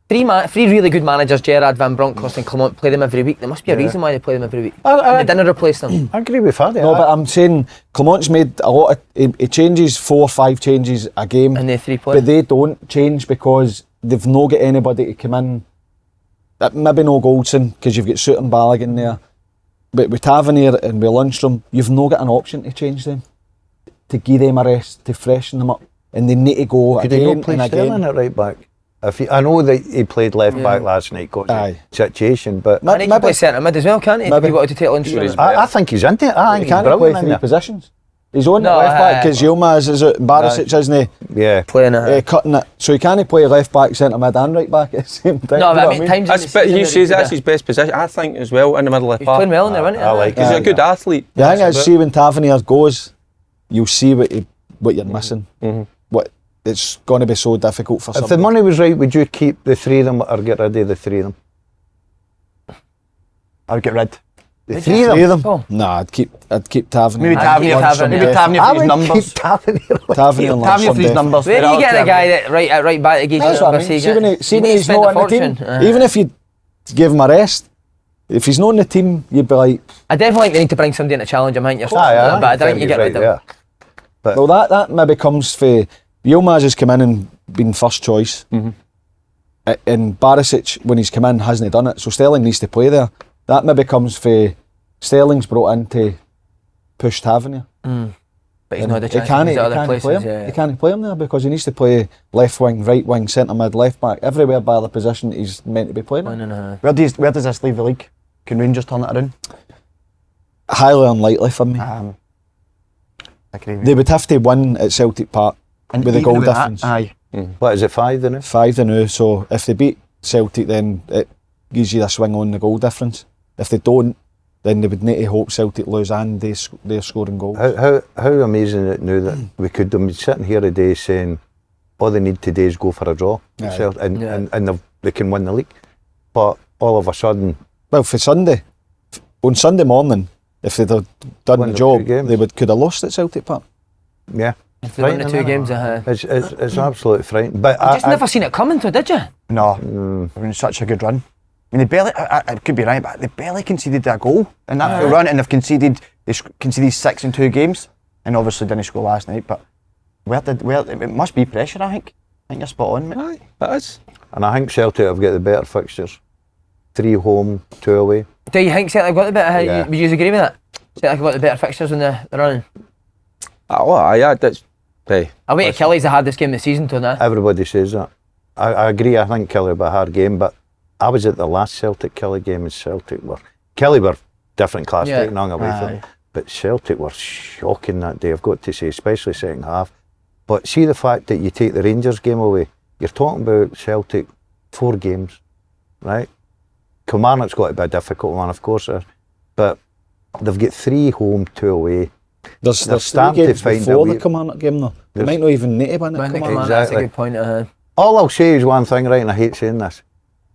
3 really good managers: Gerrard, Van Bronckhorst, and Clement. Play them every week. There must be a reason why they play them every week. They didn't replace them. I agree with that. No, but I'm saying Clement's made a lot of. He changes 4 or 5 changes a game, and they 3 players. But they don't change because they've not got anybody to come in. Maybe no Goldson, because you've got Suter and Balogun there. But with Tavernier and with Lundstrom, you've not got an option to change them, to give them a rest, to freshen them up, and they need to go Could again he play and Sterling again. at right back? I know that he played left back last night, got the situation, but And he can play centre mid as well, can't he? If he wanted to take Lundstrom. I think he's into it. I think He he's can't play brilliant in 3 there. positions. He's on at left back because Yilmaz is at Barisic, isn't he? Yeah. Playing it. Cutting it. So he can't play left back, centre mid and right back at the same time. No, You but know I mean, what times in the But he season says that that's his best position, I think, as well, in the middle of the he's park. playing well in there, isn't he? I like He's a good athlete. The thing is, see when Tavernier goes, you'll see what you're missing. What it's going to be so difficult for If the somebody. money was right, would you keep the three of them or get rid of the three of them? I would get rid. The three of Three them? of them? Nah, I'd keep Tavernier. Maybe I'd keep Tavernier. Maybe Tavernier. Tavernier I for his would numbers. keep Tavernier. Tavernier and Tavernier for his Lampson, numbers. Where do you get a guy that right back that gives That's you what I numbers? mean. See when You need to he's spend not a in the fortune. team, even if you give him a rest, if he's not in the team, you'd be like, I definitely think they need to bring somebody in to challenge him, I think you're Aye, but I don't think you get rid of him. well, that maybe comes for Yilmaz has come in and been first choice, and Barisic when he's come in hasn't done it, so Sterling needs to play there. That maybe comes for Sterling's brought in to push Tavernier. But he's not the He chance can't to other play places. him. Yeah. He can't play him there because he needs to play left wing, right wing, centre mid, left back, everywhere by the position he's meant to be playing. in. Where does this leave the league? Can Rangers turn it around? Highly unlikely for me. I agree with They you. would have to win at Celtic Park And with the even goal with that, difference. aye. What is it, 5 then? 5-0. So if they beat Celtic, then it gives you a swing on the goal difference. If they don't, then they would need to hope Celtic lose and they're scoring goals. How amazing it now that we could have been sitting here today saying all they need today is go for a draw Aye. and they can win the league. But all of a sudden, Well, for Sunday, on Sunday morning, if they'd have done Won the the job, 2 games. they could have lost at Celtic Park. yeah, If they win the frightening, two isn't games, it? It's absolutely frightening. But you just never seen it coming, though, did you? No, they've been such a good run. I mean, they barely, I could be right, but they barely conceded a goal in that full run, and they've conceded 6 in 2 games, and obviously didn't score last night, but it must be pressure, I think. I think you're spot on, mate. Aye, that is. And I think Celtic have got the better fixtures. 3 home, 2 away. Do you think Celtic got the better? Yeah. Would you agree with that? Celtic got the better fixtures when they're running. That's. Hey, Away to Kelly's the hardest game of the season, to now. Everybody says that. I agree. I think Kelly were a hard game, but I was at the last Celtic Kelly game, and Kelly were different class, Yeah. taking on away from Aye. but Celtic were shocking that day, I've got to say, especially second half. But see the fact that you take the Rangers game away, you're talking about Celtic 4 games, right? Kilmarnock's got to be a difficult one, of course, but they've got 3 home, 2 away. There's 3 starting to games find a before the wee- Kilmarnock game though. They There's- might not even need to win at Man, Kilmarnock. That's a Exactly. good point. All I'll say is one thing, right, and I hate saying this.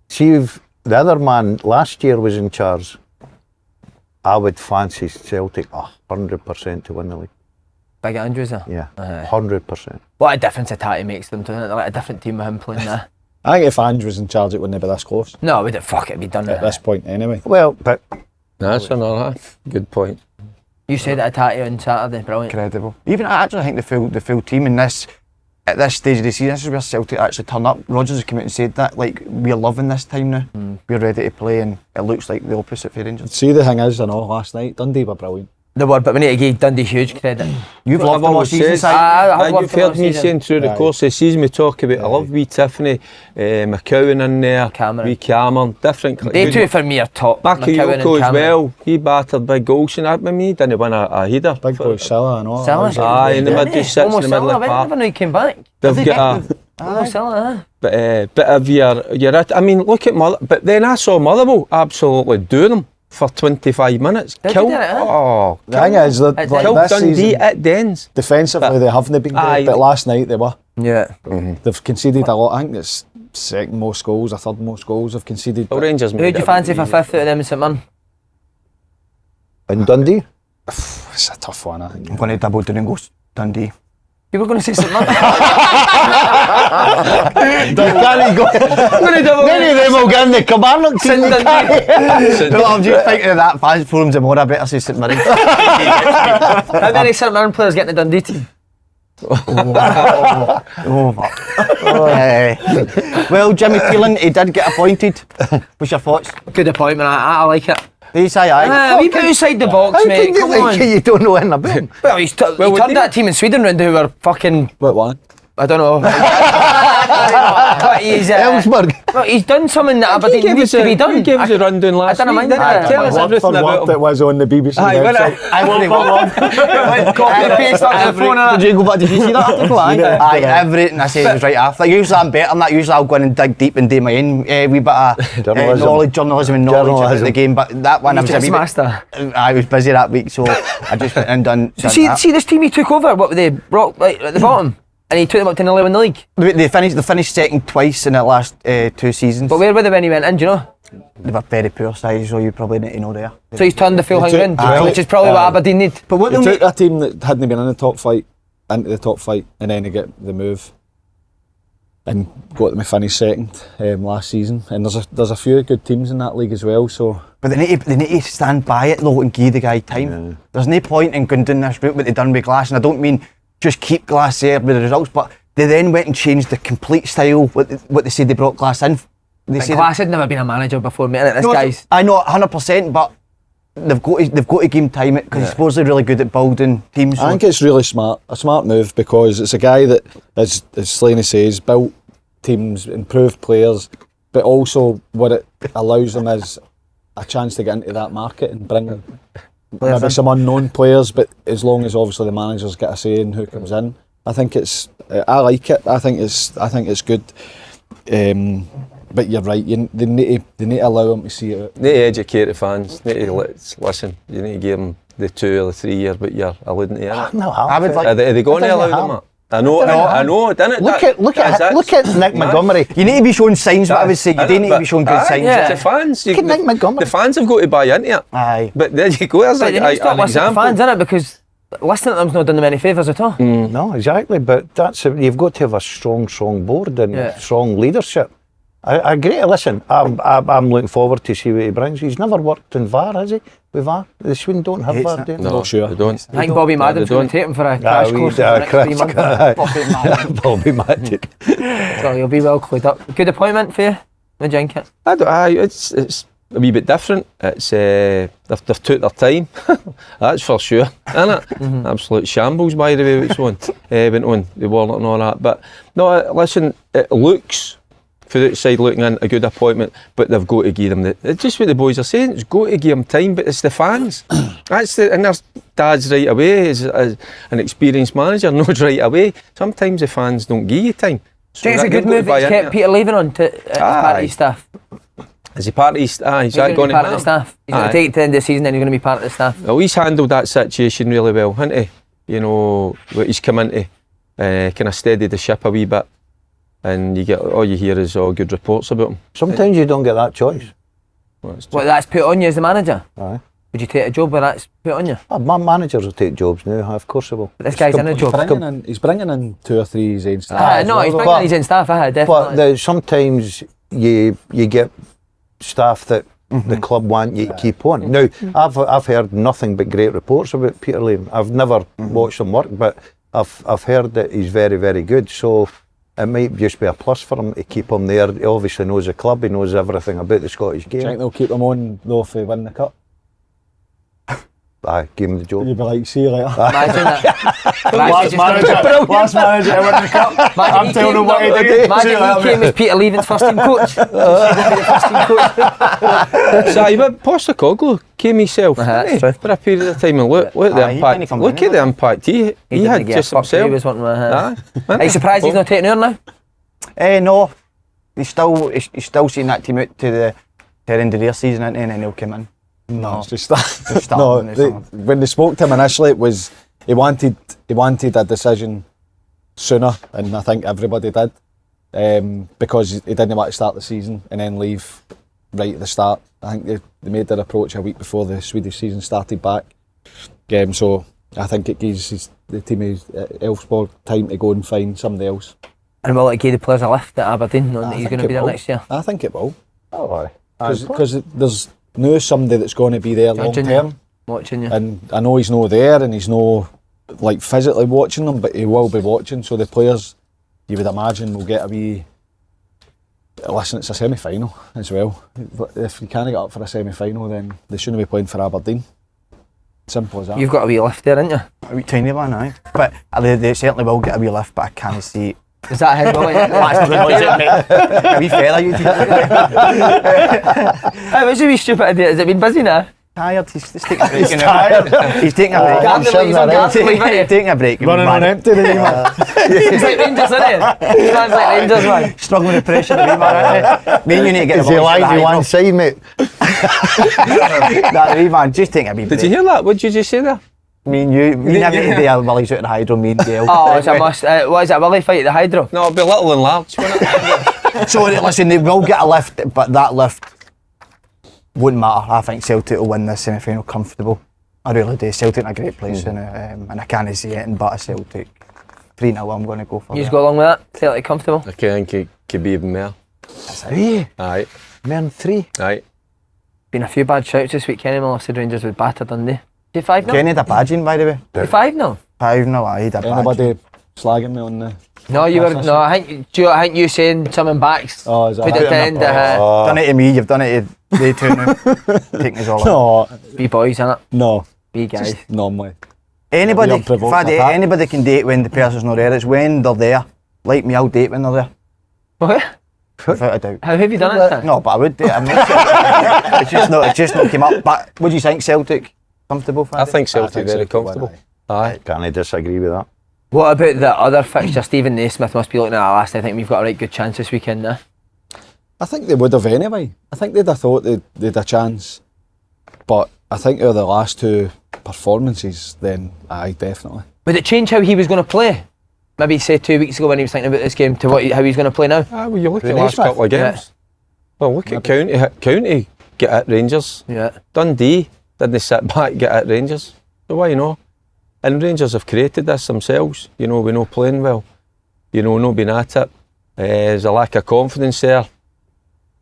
See if the other man last year was in charge, I would fancy Celtic 100% to win the league. Big Andrews, Yeah, Aye. 100%. What a difference a Tatty makes them to like a different team with him playing there. I think if Ange was in charge, it wouldn't be this close No, would it be done at this point anyway. Well, but that's another good point. You said it a Tatty on Saturday, brilliant. Incredible. Even I actually think the full team in this, at this stage of the season, this is where Celtic actually turn up. Rodgers has come out and said that, like, we're loving this time now. We're ready to play, and it looks like the opposite for Rangers. See, the thing is, I know last night Dundee were brilliant. They were, but we need to give Dundee huge credit. You've Well, loved I've them all always season, said- Si. I've loved You've them all heard me season. saying through the Aye. course of the season, we talk about, I love wee Tiffany, McCowan in there, Cameron. wee Cameron, different. They good- two for me are top. McCowan and Bakayoko as Cameron. well, he battered big goals, and that, he didn't win a header. Big boy Silla and all. Salah. Aye, in the mid, just sits in the middle of the I park. never knew he came back. They've got a Almost Salah, bit of your I mean, look at Mother, but then I saw Motherwell absolutely do them for 25 minutes. Did Killed, they do it, huh? oh, The thing is, that It's like killed this Dundee season, at Dens. defensively they haven't been Aye. good, but last night they were. Yeah. They've conceded a lot. I think it's second most goals or third most goals they've conceded. Well, Rangers Who made do you it fancy for easy. 5th out of them in St Mirren? in Dundee, It's a tough one, I think. I'm going to double down and go Dundee. You were going to say St Mirren? Danny go. Many of them will get in the Kilmarnock team. No, I'm just thinking of that fans forum tomorrow. I better say St Mirren. How many St Mirren players get in the Dundee team? Well, Jimmy Thelin, he did get appointed. What's your thoughts? Good appointment, I like it. Did he say aye? We put outside the box, How mate. can you Come like on. it? You don't know anything about him. Well, he Well, turned that team in Sweden round who were fucking, What one? I don't know. But he's well, he's done something that Aberdeen needs to be done. He gave us a rundown last week. I don't mind didn't he? that. Tell us everything about That him. was on the BBC website. Copy and paste on the phone. Did you go back? Did you see that article? Aye, everything I said was right after. Usually I'm better than that. Usually I'll go in and dig deep and do my own wee bit of journalism and knowledge of the game. But that one I was a wee master. I was busy that week, so I just went and done that. See this team he took over. What were they? Rock right at the bottom, and he took them up to 11 in the league. They finished second twice in the last 2 seasons. But where were they when he went in? Do you know? They were very poor size, so you probably need to know there. So he's turned the full He thing took- around, which is probably what Aberdeen need. But what He they'll took a team that hadn't been in the top flight into the top flight, and then he get the move and got them to finish second last season. And there's a few good teams in that league as well. So But they need to stand by it though and give the guy time. There's no point in going down this route what they done with Glass, and I don't mean just keep Glass there with the results, but they then went and changed the complete style, what they said they brought Glass in. They said Glass had never been a manager before, mate. This guy's. I know 100%, but they've got to give him time it because he's supposedly really good at building teams. I think it's really a smart move, because it's a guy that, as Slaney says, built teams, improved players, but also what it allows them is a chance to get into that market and bring maybe some unknown players, but as long as obviously the managers get a say in who comes in, I think I like it. I think it's good. But you're right. They need to allow them to see it. Need to educate the fans. Need to listen. You need to give them the 2 or the 3 year, but you're alluding to it. No, I would like. Are they going to allow them? I know. Didn't it? Look at Nick Montgomery. You need to be showing signs. What I would say, you do need to be showing good signs. The fans. Look at Nick Montgomery. The fans have got to buy into it. Aye. But there you go. There's But they need to stop an listening to example. fans, innit? Because listening to them's not done them any favours at all. No, exactly. But you've got to have a strong board and strong leadership. I agree. Listen, I'm looking forward to see what he brings. He's never worked in VAR, has he? With VAR, the Sweden don't have VAR, do they? No, Not sure. They don't. I think Bobby Madden's going to take him for a crash course for the next 3 months. Bobby Madden. So you'll be well clued up. Good appointment for you, the Etiquette. It's a wee bit different. It's they've took their time. That's for sure, isn't it? Absolute shambles, by the way, what's went on the Warnock and all that. But no, listen, it looks, for the outside looking in, a good appointment, but they've got to give them it's just what the boys are saying. It's got to give them time, but it's the fans. And there's dads right away as an experienced manager knows right away. Sometimes the fans don't give you time. So Do you think it's a good move that he's kept Peter Leaving on to part of his staff? Is he part of his staff? He's going to be part of the now? staff. He's going to take it to the end of the season, then he's going to be part of the staff. Well, he's handled that situation really well, hasn't he? You know, what he's come into, kind of steadied the ship a wee bit. And all you hear is all good reports about him. Sometimes you don't get that choice. What, that's put on you as the manager? Aye. Would you take a job where that's put on you? My managers will take jobs now, of course they will. But this guy's in a job. He's bringing in 2 or 3 his own staff. No, he's bringing in his own staff, definitely. But sometimes you get staff that the club want you to keep on. Now, I've heard nothing but great reports about Peter Leaving. I've never watched him work, but I've heard that he's very, very good. So it might just be a plus for him to keep him there. He obviously knows the club, he knows everything about the Scottish game. Do you think they'll keep him on though if they win the cup? Aye, give him the job. You'd be like, see you later. Imagine that. Last manager to win the cup. I'm telling him what to do. Imagine he came as Peter Leaving's first team coach. So, but Postecoglou came himself for a period of time, and look at the impact. Look at the impact he had just himself. He was wanting Are you surprised he's not taking over now? No, he's still seeing that team out to the end of their season, and then he'll come in. No, it's just that. No, when they spoke to him initially, it was he wanted a decision sooner, and I think everybody did, because he didn't want to start the season and then leave right at the start. I think they made their approach a week before the Swedish season started back. So I think it gives the team Elfsborg time to go and find somebody else. And will it give the players a lift at Aberdeen, knowing that he's going to be there next year? I think it will. Oh, aye. Because there's no somebody that's going to be there long term. Watching you. And I know he's not there and he's not like physically watching them, but he will be watching. So the players, you would imagine, will get a wee. Listen, it's a semi-final as well. If you can't get up for a semi-final, then they shouldn't be playing for Aberdeen. Simple as that. You've got a wee lift there, haven't you? A wee tiny one, aye. But they certainly will get a wee lift, but I can't see Is that him? That's the noise it, mate. A wee fella, you Hey, what's a wee stupid idea? Has it been busy now? tired. He's taking a break. He's tired. He's taking a break. He's on garden leave, isn't he? Taking a break. Running on empty, the wee man. He's like Rangers, isn't he? He runs like Rangers, man. Struggling with pressure, the wee man, isn't he? Me and you need to get Is he lying to one side, mate? That wee man, just taking a wee break. Did you hear that? What did you just say there? Me and you, we never today, Willie's out in Hydro, me and Gail. Oh, it's a must. What is it, a Willie fight at the Hydro? No, it'll be little and large, won't it? So listen, they will get a lift, but that lift won't matter. I think Celtic will win this semi-final comfortable. I really do. Celtic in a great place, and I can't see it. But a Celtic 3-0. I'm going to go for. You just go along with that. Celtic comfortable. I think it could be even more. Three? Aye. More than three? Aye. Been a few bad shouts this week. Kenny Miller said Rangers would batter Dundee. Is it 5-0? Kenny had a badging, by the way. 5-0? 5-0, I had a badge. Anybody slagging me on the... No, you were. No, I think you saying something backs. Oh, is that Put it to end. Done it to me, you've done it to they two now. Taking us all out. No, Be boys, innit? no, Be guys. just normally. Anybody, You're provoked Faddy, attack. anybody can date when the person's not there. It's when they're there. Like me, I'll date when they're there. What? Without a doubt. How have you done it? Sir? No, but I would date. I'm not sure. It's just not came up. But what do you think, Celtic? Comfortable, Faddy? I think Celtic think very Celtic will comfortable. win, Aye. Can I disagree with that? What about the other fixture? Stephen Naismith must be looking at that last. I think we've got a right good chance this weekend now. I think they would have anyway. I think they'd have thought they'd a chance. But I think out of the last two performances, then aye, definitely. Would it change how he was going to play? Maybe say 2 weeks ago when he was thinking about this game to how he's going to play now? Ah, well, you look at the Naismith? last couple of games. Yeah. Well, look at County get at Rangers. Yeah. Dundee didn't sit back, get at Rangers. So why not? And Rangers have created this themselves. You know, we're not playing well. You know, not being at it. There's a lack of confidence there.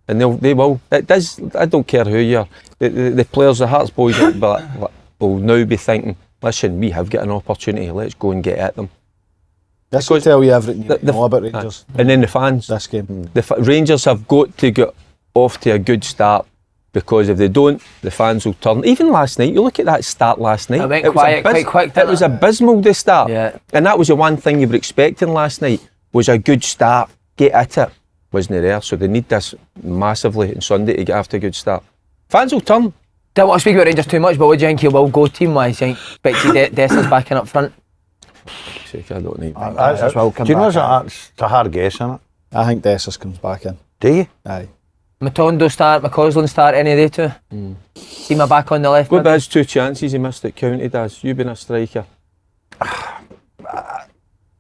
And they will. It does. I don't care who you are. The players, the Hearts boys, will now be thinking, listen, we have got an opportunity. Let's go and get at them. This will tell you everything you know about Rangers. Rangers. And then the fans. This game. Rangers have got to get off to a good start, because if they don't, the fans will turn. Even last night, you look at that start last night. It went quiet quite quick. It was abysmal to start. Yeah. And that was the one thing you were expecting last night, was a good start. Get at it. Wasn't there, so they need this massively on Sunday to get after a good start. Fans will turn. Don't want to speak about Rangers too much, but what do you think he will go team-wise? You think Betsy Dessa's backing up front? I don't need that. That's well come Do you know back. it's a hard guess, isn't it? I think Dessers comes back in. Do you? Aye. Matondo start, McCausland start, any of they two? See my back on the left. What mid? about his 2 chances he missed at County, Daz? You being a striker.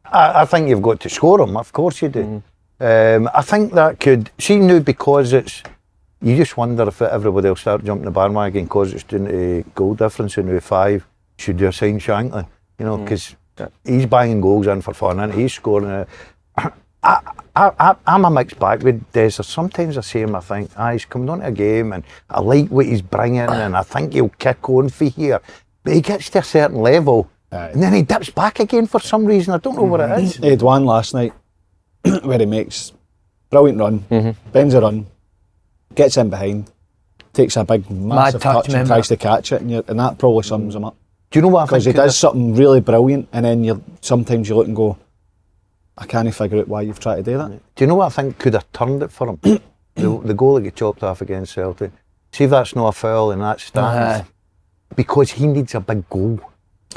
I think you've got to score them, of course you do. I think that could, see now, because it's, you just wonder if everybody will start jumping the bandwagon because it's doing a goal difference in the 5. Should you assign Shankly? You know, because he's banging goals in for fun and he's scoring. I'm a mixed bag with Dessers. Sometimes I see him, I think, he's coming on to a game and I like what he's bringing and I think he'll kick on for here. But he gets to a certain level and then he dips back again for some reason. I don't know what it is. He had one last night where he makes brilliant run, bends a run, gets in behind, takes a big massive touch, touch and remember? tries to catch it, and that probably sums him up. Do you know what I Because think? he does something really brilliant, and then sometimes you look and go, I can't figure out why you've tried to do that. Do you know what I think could have turned it for him? the goal that get chopped off against Celtic. See if that's not a foul and that stands. Because he needs a big goal.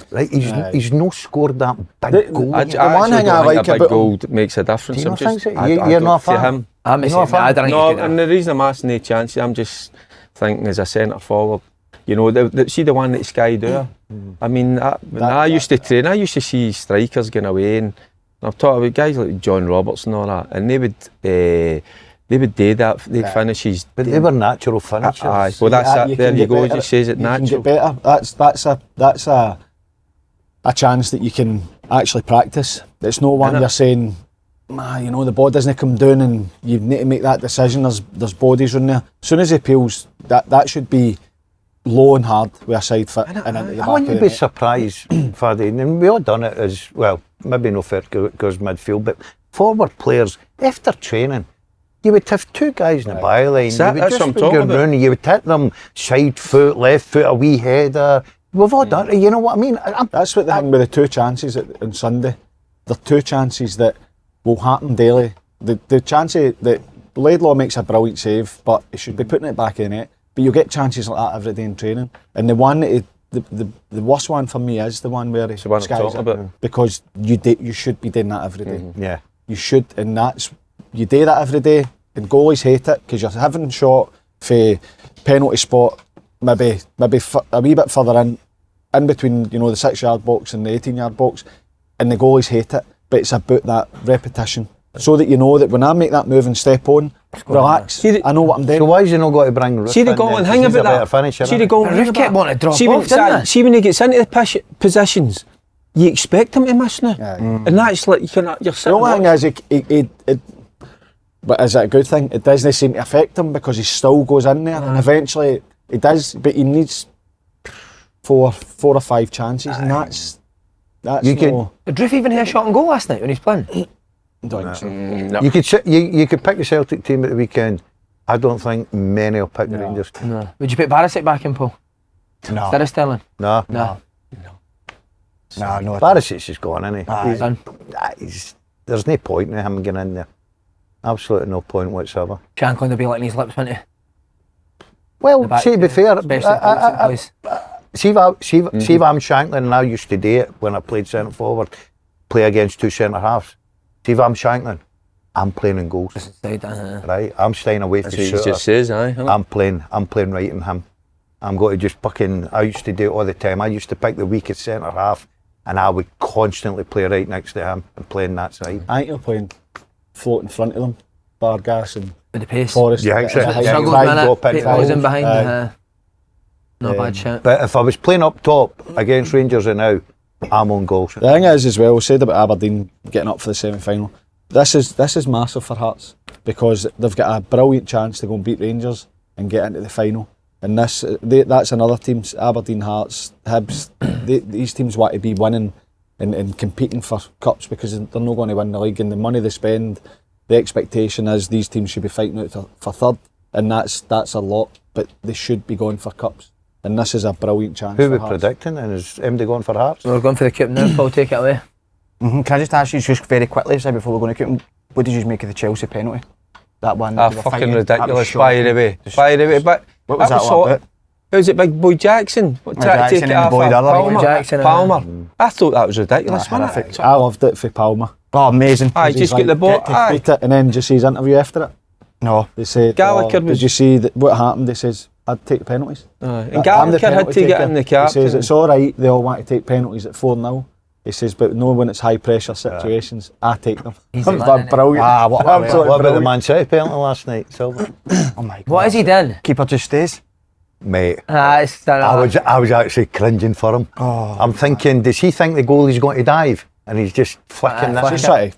Right? He's not scored that big goal. I one actually thing don't I think like a big about goal makes a difference. Do you I'm not just, think so? I You're don't not a see fan? him. I'm You know, saying, I don't think No, he's good and enough. the reason I'm asking the chances, I'm just thinking as a centre forward, you know, see the one that Sky do. I mean, when I used to train, I used to see strikers going away, and I've talked about guys like John Roberts and all that, and they would do that. They'd finish his. But they were natural finishers. Aye, well that's Yeah, it. There can you get go. better. He says it You can natural. get better. That's a chance that you can actually practice. It's not one you're saying, you know, the ball doesn't come down and you need to make that decision. There's bodies in there. As soon as he peels, that should be low and hard with a side foot and into the back I wouldn't of the be net. surprised, Faddy, and we all done it as well, maybe no fair goes midfield, but forward players, after training, you would have 2 guys in the byline, you would That's just what I'm be talking going about. round and you would hit them side foot, left foot, a wee header. We've all done it, you know what I mean? That's what the thing with the 2 chances on Sunday. They're 2 chances that will happen daily. The chance that Laidlaw makes a brilliant save, but he should be putting it back in the net. But you get chances like that every day in training. And the one that the worst one for me is the one where he skies it, because you should be doing that every day. Yeah, you should, and you do that every day. And goalies hate it because you're having shot for penalty spot, maybe a wee bit further in between, the 6-yard box and the 18-yard box, and the goalies hate it. But it's about that repetition, so that you know that when I make that move and step on, relax, I know what I'm doing. So why has he not got to bring Roof? See the goal and hang about that. See the goal. Roof kept wanting to drop off, didn't he? See when he gets into the positions, you expect him to miss now, and that's like you're sitting. The only thing is, but is it a good thing? It doesn't seem to affect him because he still goes in there, and eventually he does. But he needs four or five chances, and that's. Did Roof even hit a shot on goal last night when he's playing? Don't think so. No. You could pick the Celtic team at the weekend. I don't think many will pick the Rangers. No. Would you put Barisic back in, Paul? No. Instead of Sterling? No. Barisic's just gone, isn't he? He's done. There's no point in him getting in there. Absolutely no point whatsoever. Shankland will be licking his lips, won't he? Well, see, to be fair, see if I'm Shanklin, and I used to do it when I played centre forward, play against two centre halves. See if I'm Shanklin, I'm playing in goals. Right? I'm staying away from shooter. He just says, I'm playing right in him. I'm going to just I used to do it all the time. I used to pick the weakest centre half, and I would constantly play right next to him and play on that side. I think you're playing float in front of them, Bargas and with the pace. Forrest. Yeah, Struggled a minute, goes in behind. Not a bad shot. But if I was playing up top against Rangers and now, I'm on goals. The thing is as well, we said about Aberdeen getting up for the semi-final. This is massive for Hearts because they've got a brilliant chance to go and beat Rangers and get into the final. And that's another team, Aberdeen, Hearts, Hibs. These teams want to be winning and competing for cups because they're not going to win the league, and the money they spend, the expectation is these teams should be fighting out for third, and that's a lot, but they should be going for cups. And this is a brilliant chance. Who are we predicting? And is MD going for Hearts? We're going for the cup now. Paul, take it away. Can I just ask you just very quickly, before we're going to cup, what did you make of the Chelsea penalty? That one. Fucking ridiculous. By the way. But what was that all about? Who's it, Big Boy Jackson? Tried to take it off Palmer. I thought that was ridiculous. I loved it for Palmer. Oh, amazing. Just get the ball. And then just see his interview after it. No. They said, did you see what happened? He says, I'd take the penalties. And Gallagher had to get in the cap. He says, it's alright, they all want to take penalties at 4-0. He says, but no, when it's high pressure situations, I take them. He's brilliant. What about the Man City penalty last night, Silver? Oh my God. What has he done? Keeper just stays. Mate, I was actually cringing for him. I'm thinking, does he think the goalie's going to dive? And he's just flicking that.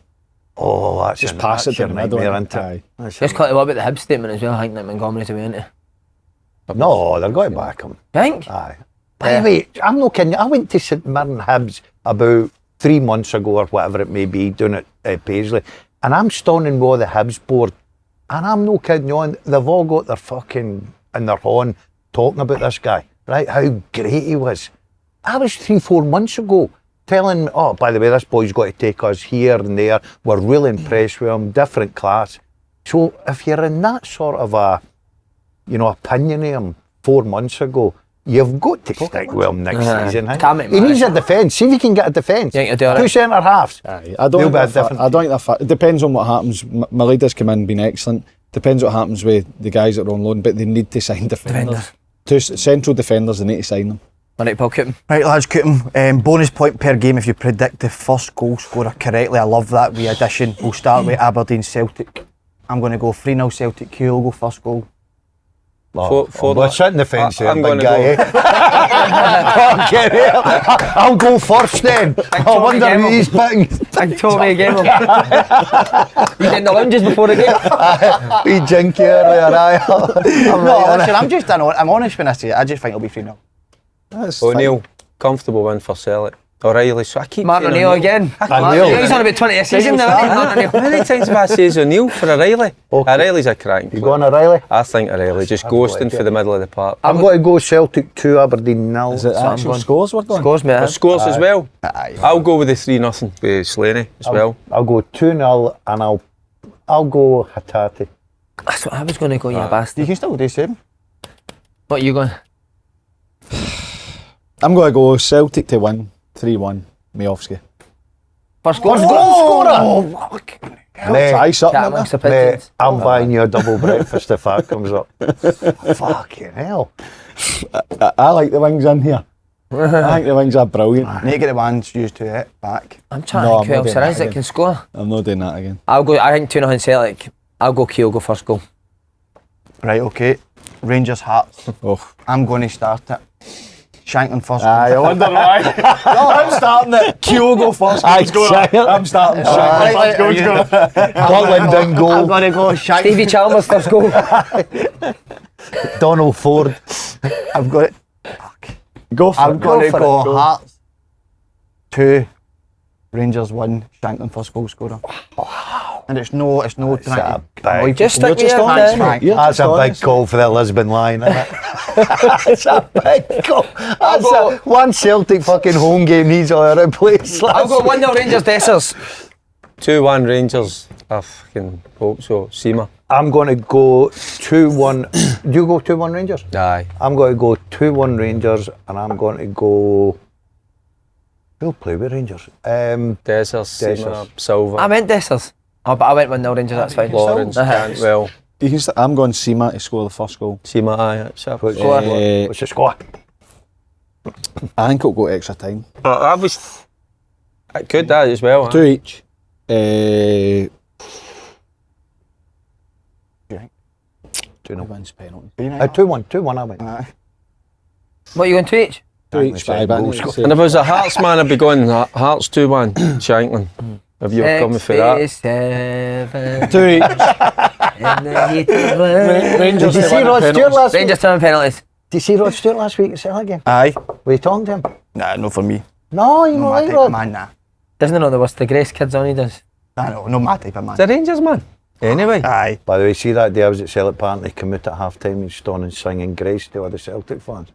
Oh, that's just pass it to him. Just quickly, what about the Hibs statement as well? I think that Montgomery's away, isn't it? No, they're going to back him. Think? Aye. By the way, I'm not kidding you. I went to St Mirren Hibs about 3 months ago or whatever it may be, doing it at Paisley, and I'm standing with the Hibs board, and I'm not kidding you on, they've all got their fucking in their horn talking about this guy, right? How great he was. I was 3-4 months ago telling, oh, by the way, this boy's got to take us here and there. We're really impressed with him, different class. So if you're in that sort of a, opinion of him 4 months ago, you've got to stick with him next season. He needs a defence. See if he can get a defence. Two centre halves. I don't think that. It depends on what happens. Malida's come in, been excellent. Depends what happens with the guys that are on loan, but they need to sign defenders. Two central defenders, they need to sign them. Alright, Paul, keep him. Right, lads, keep him. Bonus point per game if you predict the first goal scorer correctly. I love that wee addition. We'll start with Aberdeen Celtic. I'm going to go 3-0 Celtic. Q will go first goal. Let's sit in the fence here, I'm big going guy. I'll go first then. I wonder who he's picking. Big Tommy again. You did the lunges before the game. We jinky earlier, I'm honest when I say it. I just think it'll be 3-0. O'Neill, comfortable win for Celtic. O'Reilly. So I keep Martin saying O'Neill again. He's on about 20 a season now, isn't he? Martin O'Neill. How many times have I said O'Neill for O'Reilly? Okay. O'Reilly's a cracking You player. going O'Reilly? I think O'Reilly just ghosting for the middle of the park. I'm going to go Celtic 2, Aberdeen 0. Is it I'm actual going. scores we're going? Scores, mate. Scores as well. Aye. I'll go with the 3-0 with Slaney as well. I'll go 2-0 and I'll go Hatate. That's what I was going to go, you You bastard. can still do the same. What are you going? I'm going to go Celtic to win 3-1. Miofsky. First goal. Oh, Mate, Try something. Cat innit? amongst the Mate, pigeons. I'm buying you a double breakfast if that comes up. Fucking hell. I like the wings in here. I think the wings are brilliant. Need to get the ones used to it back. I'm trying No, to think who I'm not else doing there is that that again. can score. I'm not doing that again. I'll go, I think 2-0 Celtic. I'll go Keel, go first goal. Right, okay. Rangers Hearts. Oh. I'm going to start it. Shankland first. I wonder why. No, I'm starting it. Kyogo first. I'm starting Shankland first goal. Butland in I'm goal. going to go Shankland. Stevie Chalmers first goal. Donald Ford. I've got it. Go for I'm it. going to for go it, go. Hearts 2, Rangers 1, Shankland first goal scorer. And it's no trying to big- Just You're stick with just your honest, man. mate. You're That's just a big honest. call for the Lisbon line, isn't it? That's a big call. That's a, one Celtic fucking home game needs all over the place. I'll go 1-0 Rangers Dessers. 2-1 Rangers. I fucking hope so. Seema. I'm going to go 2-1. Do you go 2-1 Rangers? Aye. I'm going to go 2-1 Rangers and I'm going to go... Who'll play with Rangers? Dessers, Dessers. Seema, Silva, I meant Dessers. Oh, but I went 1-0 Rangers, that's fine. Lawrence, Cantwell. You can I'm going Seema to score the first goal. Seema, aye. That's it. What's Score. the score? I think it'll go extra time. But I was... It could that as well. 2 each. 2-0. Wins penalty. 2-1 I went. What, you going 2 each? 2 each. But I Goal bet score. And if I was a Hearts man, I'd be going Hearts 2-1, Shankland. Have you coming for that? 7 2 each. in the heat of love. Rangers Did you to see win Rod penalties. Stewart last week? Rangers turn penalties. Did you see Rod Stewart last week at Celtic game? Aye. Were you talking to him? Nah, no for me. No, you No know my like type Rod. of man, nah. Doesn't he know the worst the Grace kids on he does? Nah, no, no my type of man. It's a Rangers man. Anyway. Aye. By the way, see that day I was at Celtic Park and they come out at half time and stood and singing Grace to other Celtic fans.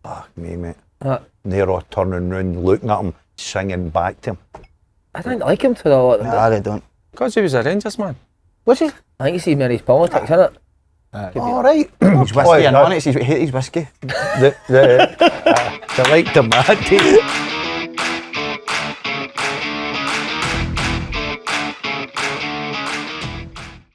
Fuck me, mate. And they're all turning round looking at him, singing back to him. I don't like him to a lot of them. Nah, they don't. Because he was a Rangers man. Was he? I think you see Mary's politics, innit? All right. He's whiskey and on it. He's whiskey. They liked him, man.